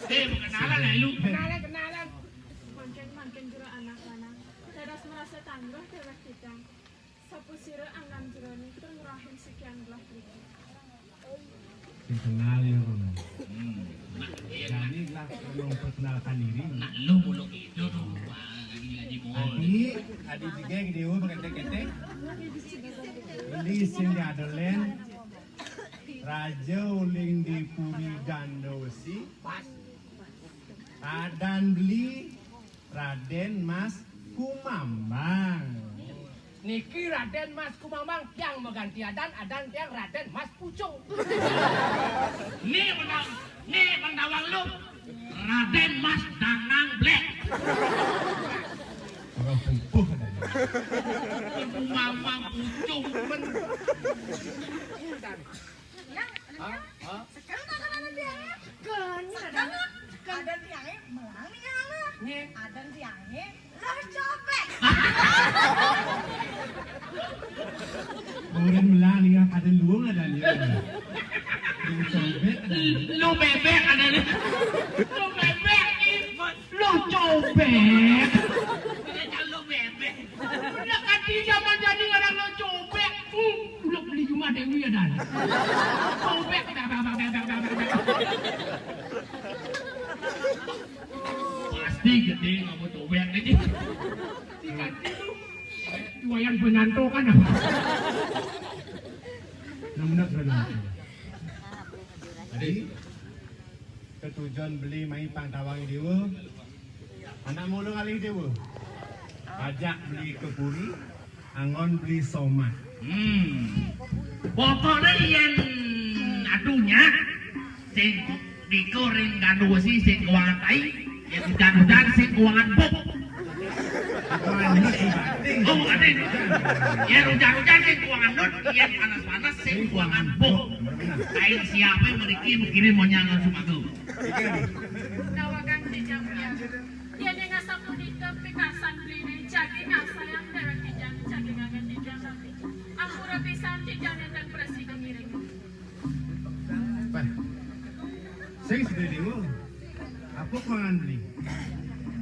Kenalan lah lu. kenalan Makin jero anak-anak. Teras merasa tangguh teras kita. Sapu sira anggam jero ni ngurahin sekian belah kita. kenal ya Rono jadi lah memperkenalkan diri Nak lu mulu itu tuh. Lagi mall. Adi juga yang dewa pakai ketek beli sing di Adolen Raja uling di Puri Gandawesi Radan beli Raden Mas Kumambang Niki Raden Mas Kumambang yang mengganti Adan yang Raden Mas Pucung Nih pendawang lu. Raden Mas Danang Black. orang pempuh adanya Mamang Pucung. Sekarang ada tiangnya. Ada tiangnya melang nih ala. Ada tiangnya lah copek. Orang melang nih ada luang ada nih yang cobek ada Lu bebek ada nih. Lu bebek nih. lu cobek Dia lu bebek. udah kati zaman jadi orang lo cobek udah beli cuma Dewi ya dan cobek Pasti gede kamu tobek ini. Wayang penanto kan apa? Benar benar. Jadi ketujuan beli main pangtawangi dewa. Anak mulu kali dewa. Ajak beli kepuri, angon beli somat. Pokoknya yang adunya sing digoreng ganu si sing keuangan tai, yang hujan-hujan sing keuangan bok. Oh, ada. Ya hujan-hujan sing keuangan not, yang panas-panas sing keuangan bok. Kain siapa yang mengirim mau nyangan sumaku. Nawagan si jamnya. Yan yang asap ulit ke pikasan beli jadi ngasa yang dewek dijang jadi ngagen dijang nanti. Ang murah pisan dijang yang presiden miring. Saya sudah dewa. Apa keuangan beli?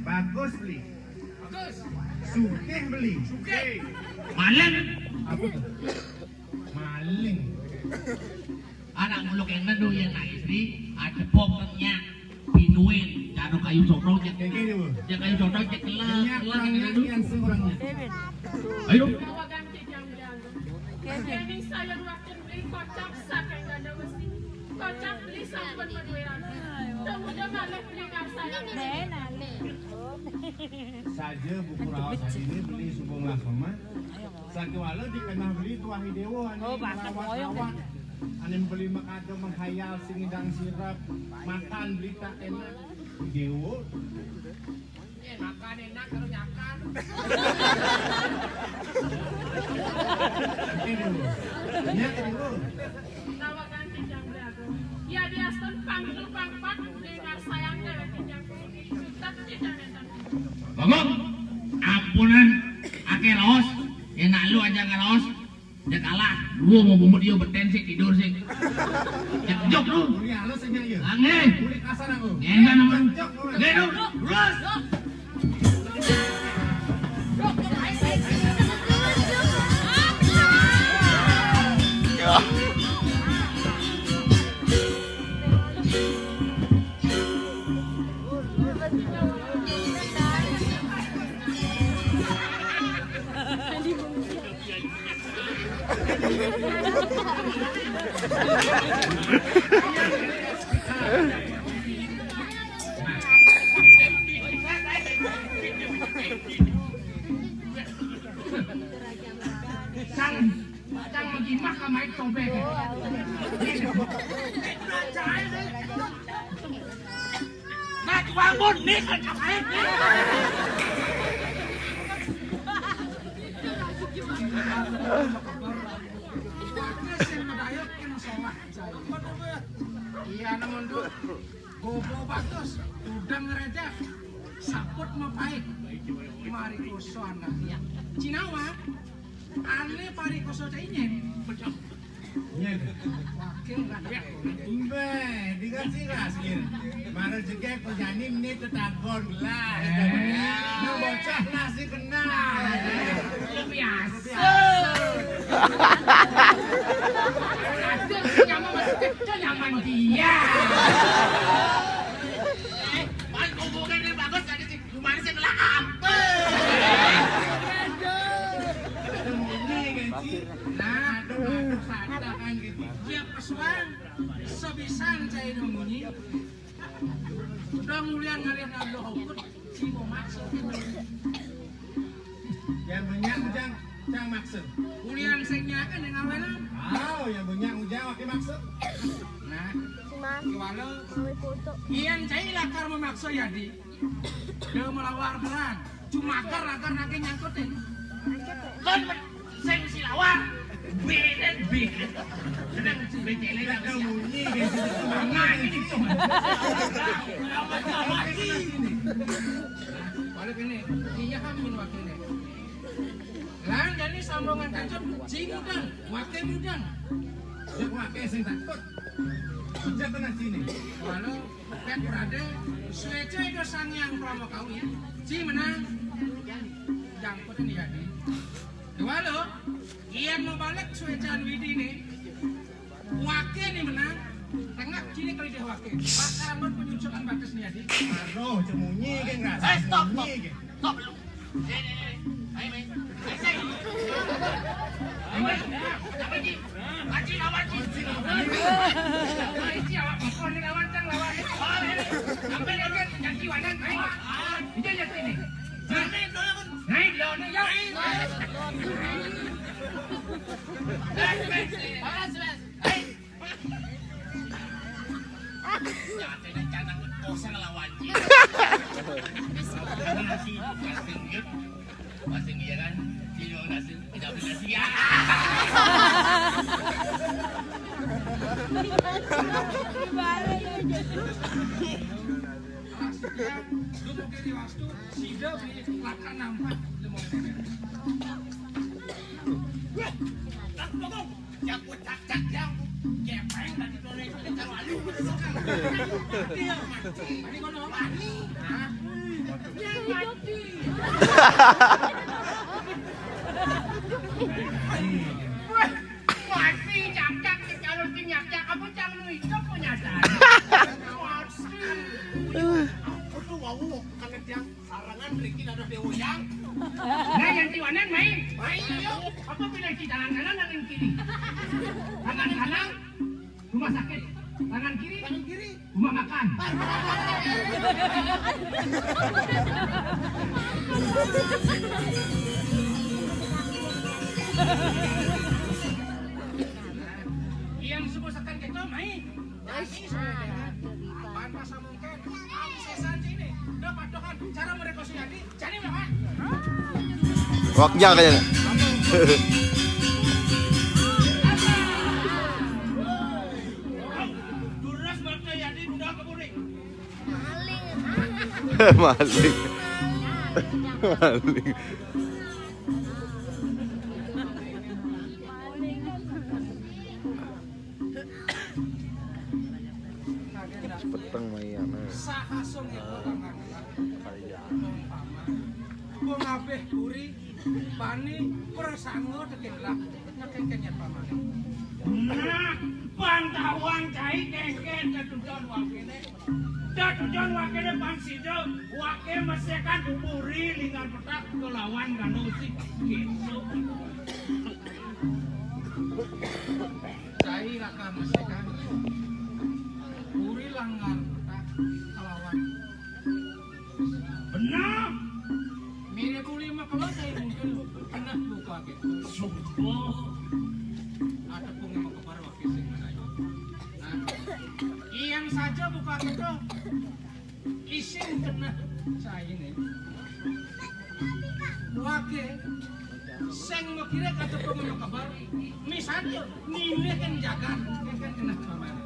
Bagus beli. Gus, Sugih beli. Sugih. Maling. Apa tuh? Maling. Anak muluk yang nedu yang na istri ada pokoknya pinuin jadu kayu sobrong cek kayu sobrong cek kelak Yang seorangnya. ayo nawagan si jamnya. Kini saya ruakin beli kocak saking ganda besi. Kocak beli sampun berduiran. Kemudian malah beli ngasa yang Saja buku rawat hari ini beli subung lasoma. Sakiwala dikenal beli tuah hidewo. Oh, bahkan moyong. Anem beli makado menghayal singidang sirap. Makan beli tak enak. Hidewo. Makan enak kalau nyakan. Ini hidewo. nawagan si jamnya. Ya biasa panggil pangpat beli ngasa yang dewek dijang sutat dijang yang bangun ampunan ake raos enak lu aja ngeraos dia kalah lu mau bumbu dia bertensi tidur sih yang jok lu Ini halus aja ya. angge Kulit kasar aku. enggak nama ngedu terus Cang magimah ka may tobek. nak bangun nih kan kapain Iya namun tuh gopo bagus udah ngeredek saput mapaik mari koso anaknya Cinawa ane pari koso cainyen Iya. wakil nggak ada Umbe, dikasih rasir. Baru juga penyanyi ini tetanggon lah. Lu bocah nasi kenal. lu biasa ada nyaman masih kecil nyaman dia pas hubungan yang bagus ada sih gimana sih ngelak apa Ini kan sih. nah Aduh, sadar kan gitu. dia pesuan sebisan saya nunggunya udah mulian ngalian ando hukut si mau maksud Yang banyak ujang, cang maksud. mulian seknya kan yang awalnya Oh, yang banyak ujang wakil maksud. nah walau ian saya lakar memaksa ya di dia melawar peran cuma akar nanti nyangkutin kan saya mesti lawar beden sedang becele Tidak dah ada bunyi kan sih. nah ini cuma balik ini iya kami wakilnya lan jadi sambungan kancot si mudang wakil mudang Dia wakil sing takut. Ujang tenang sini. walau pet berada suece itu sang yang promo kau ya si menang jangkutin ya di walau ian mau balik suecean widi nih wakil nih menang tengah sini kali dia wakil. Sekarang pun penyusukan batas nih adik. Aduh, cemunyi kan rasa. Stop. Cemunyi kan. Stop lu. Ayo, main. Masing iya kan? Sino nasi, tidak boleh nasi ya. Dulu kiri waktu sida beli lakan nampak lemong temen. Yang kucak yang kepeng tadi dole itu taruh alu. Ini kono wani. Masih nyakak kalau nyakak kamu jangan itu punya saya. Aku tuh wow karena dia sarangan bikin ada bewoyang. Nah yang tiwanan main. Main yuk. Apa pilih di tangan kanan tangan kiri? Tangan kanan rumah sakit. Tangan kiri rumah makan. Yang sebusakan kita main. Apaan masa mungkin? Aku sesan sini. Udah padokan cara mereka jadi. Jadi berapa? Waknya kayaknya. Duras mata jadi udah keburing. Maling. Peteng mayana. Sahasung itu tangan. Wong kabeh buri bani persango tekelah ngekengken pamane. Nah, pantauan cai kengken ketujon wakene. Ketujon wakene pansido wake mesekan buri lingkar petak kelawan ganusi gitu. Cai laka mesekan buri langgar petak kelawan. Benar. Mire kuli mah kalau saya mungkin pernah lupa gitu. Subuh. Ada pungi mau kebar wakil sing menayo. Nah, iyang saja buka gitu. Isin kena saya ini. Wakil sing mau kira kata pungi mau kebar. Misalnya nilai kan jaga kan kena kamar.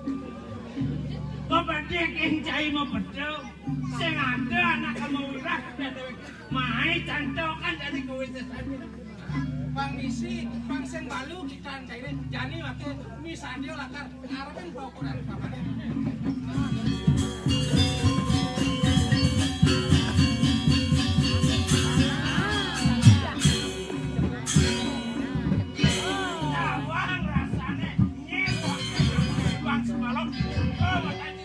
Bapak dia kencai mau betul. Sing ada anak kamu urah mai cantokan dari kowe sesane. Bang misi, bang sing balu kita caire jani waktu misandio lakar ngarepen bokoran pamane. Nawang rasane nyewak bang semalok. Oh, makanya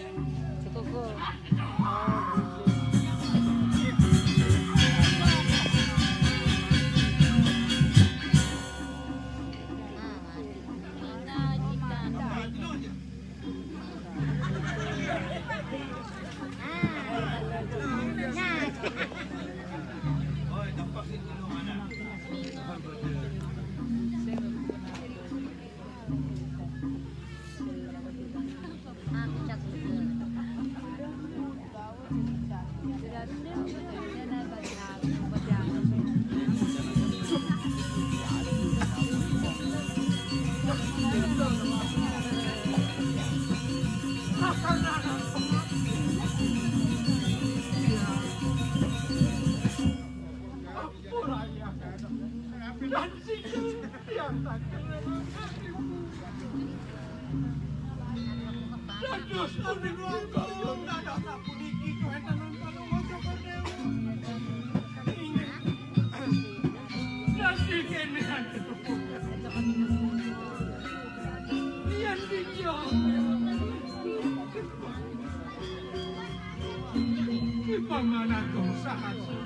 pamana dosa kasih.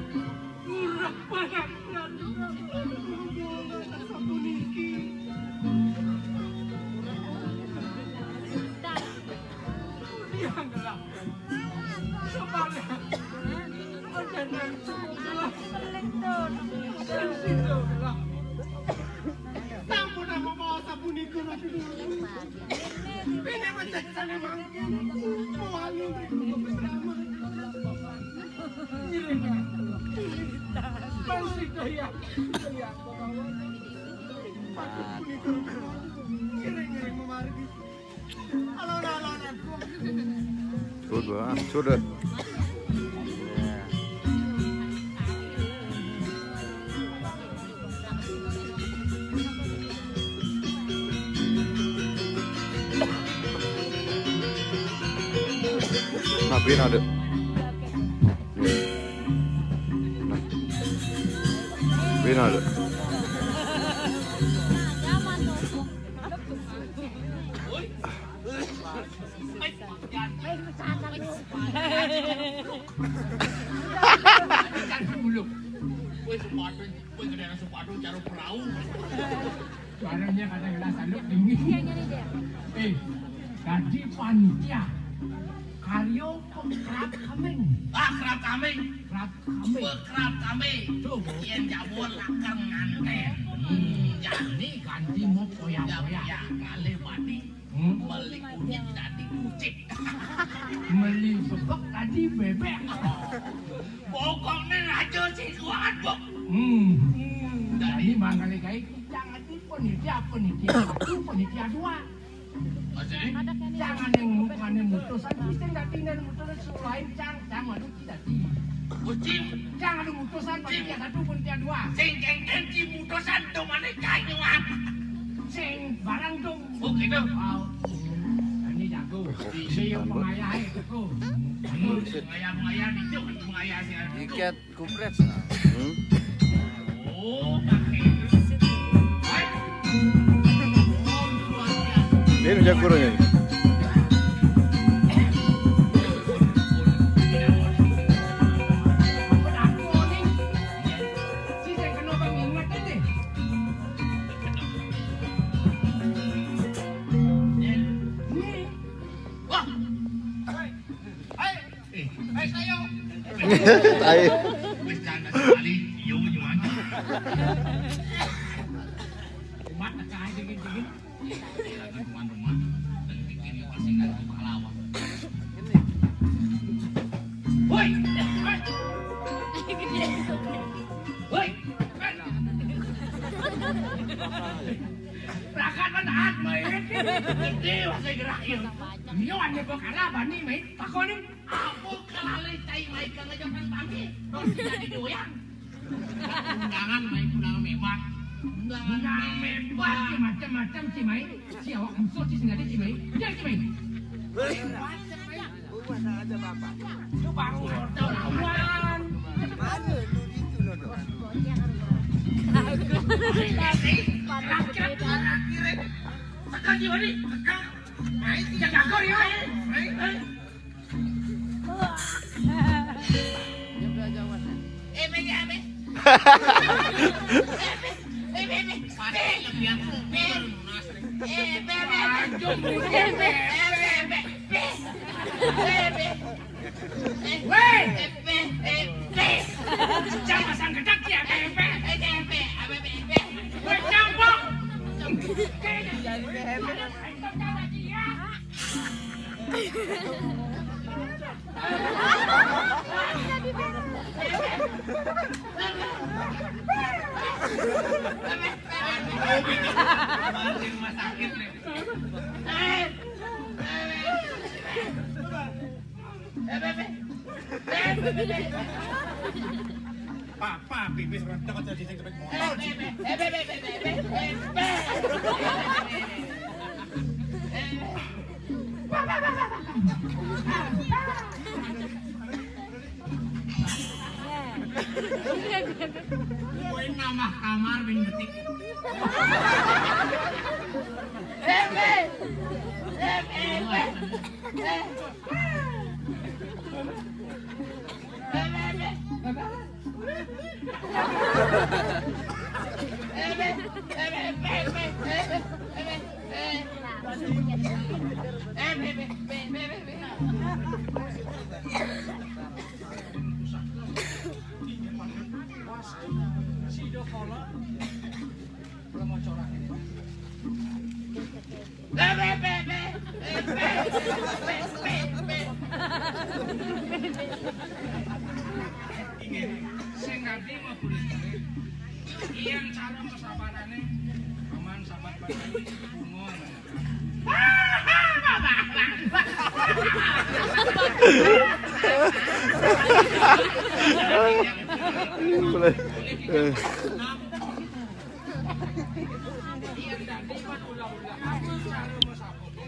Murah panakkan. Sapuniki. Yang gelap. Sepada. Odanan gelap. Sensido gelap. Tampun aku mau sapuniki lagi dulu. Ini menjadi mangkin. Mualu ribu bersama. Masih kaya kira-kira memargi alon-alonan sudah ngapain ada Vinado. Suaranya kadang-kadang saluk dingin. Jadi panitia Karyo kerap kambing. Kerap kambing. Kerap kambing. Kerap kambing. Tuh, yang jabon lakang nganten. Jadi ganti mau poya-poya. Ya, kali badi. Beli kunyit tadi kucing. Beli bebek tadi bebek. Pokoknya raja sih kuat, Bok. Jadi mangkali kayak jangan penitia dua. Jangan yang mutusan kita nggak tinggal mutusan selain jangan ada tidak tinggi. Kucing, jangan ada mutusan penitia satu penitia dua. Sing kenci mutusan tuh mana kayuan. Sing barang tuh. Oh gitu. Ini jago. Dia pengayah itu. Pengayah itu pengayah sih. Ikat kumpret. Oh, pakai. Ini jagoannya. Ayo. Bercanda sekali, yuk aja. Umat kayak dingin-dingin. Rumah-rumah dan bikin pasti nggak ada pahlawan. Woi, woi, Rakan menahan main. gede masih gerakin. Nyo ane bakala bani main. Takonin. Aku kelalai cai main ke ngejakan pagi. Terus jadi doyan. Undangan main undangan mewah. Undangan mewah macam-macam si main. Si awak musuh si sengaja si main. Jangan si main. Lu baru tahu lawan. Rakyat akhirnya tekan jiwa nih. Main tidak gagor ya. Jangan pasang kedak ya, Woi, campur. Rumah sakit nih. Papa, bibis rentak aja di sini mau. Poin nama kamar bin detik. Sing nanti mau kulit-kulit. Iyan cara masabarane aman sabar padani bunga. Iyan dadi pan ulah-ulah aku cara masabone.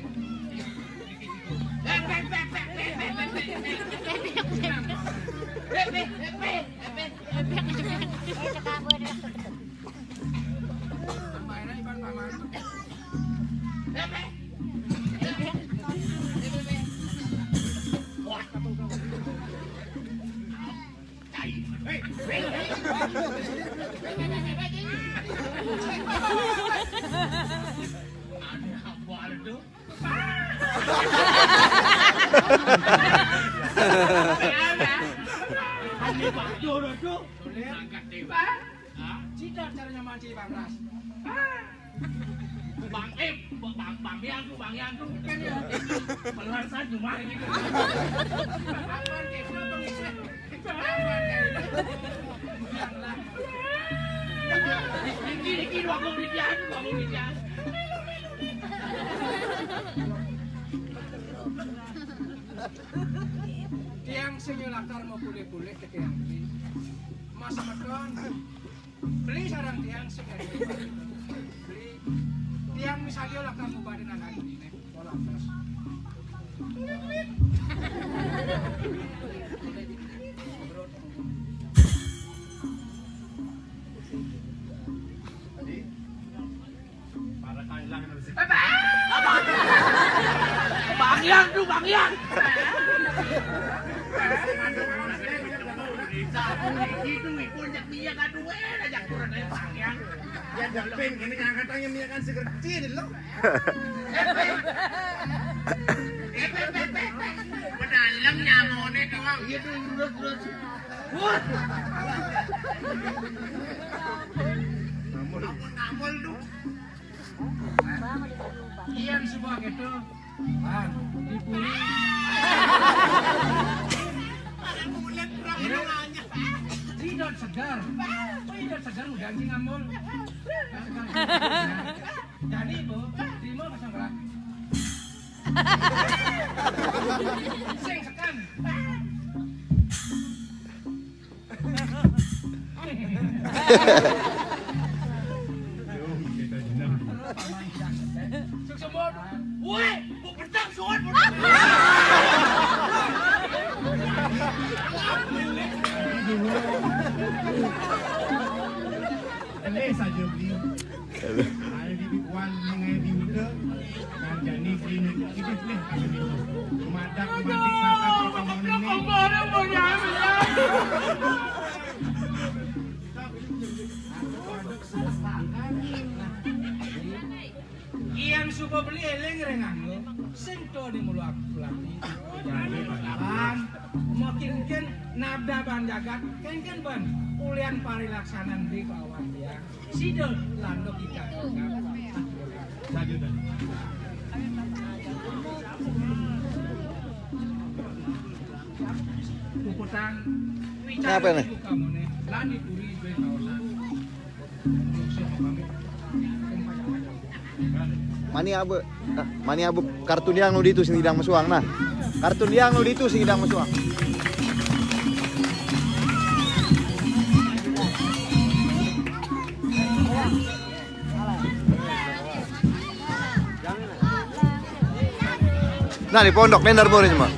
Cita caranya mancing Bang Ras. Bang Yanku kan ya. Peluasan cuma gitu. Aman gitu Bang Isi. Diki wakong didian. Tiang senyelakar mau boleh-boleh ke tiang beli. Mas Medon beli sarang tiang segera beli tiang misalnya lah kamu badan anak ini pola terus Bang Yang itu punya minyak aduh ajak kurang dari Bang Yang. Ya japen ini katanya minyak kan segerti loh. Pedalang nyamone doang. Iya terus. Wah. Namul tuh. Iyan semua gitu. Bang, dipuli. Tidak segar udah anjing ngamul. Jadi bu, terima pasang gerak. Sing sekan. Suksemon, woi, bu pedang suan. Ini saja beli. Ada di kuan mengenai di udah. Dan jadi beli ini beli. Madak mandi kakak pembangunan ini. Iyan suka beli eleng rengang lo. Sento di mulu aku lagi. Jadi balapan. Makin kan nabda ban jagat. Kan ban. Ulian parilaksanan di kawan dia. Sidol lando kita. Sajudan. Puputang. Apa nih? Lani puri be kawasan. Mani abu kartun yang nu ditu sing hidang mesuang nah. Kartun yang nu ditu sing hidang mesuang. Nah di pondok lendar boleh cuma.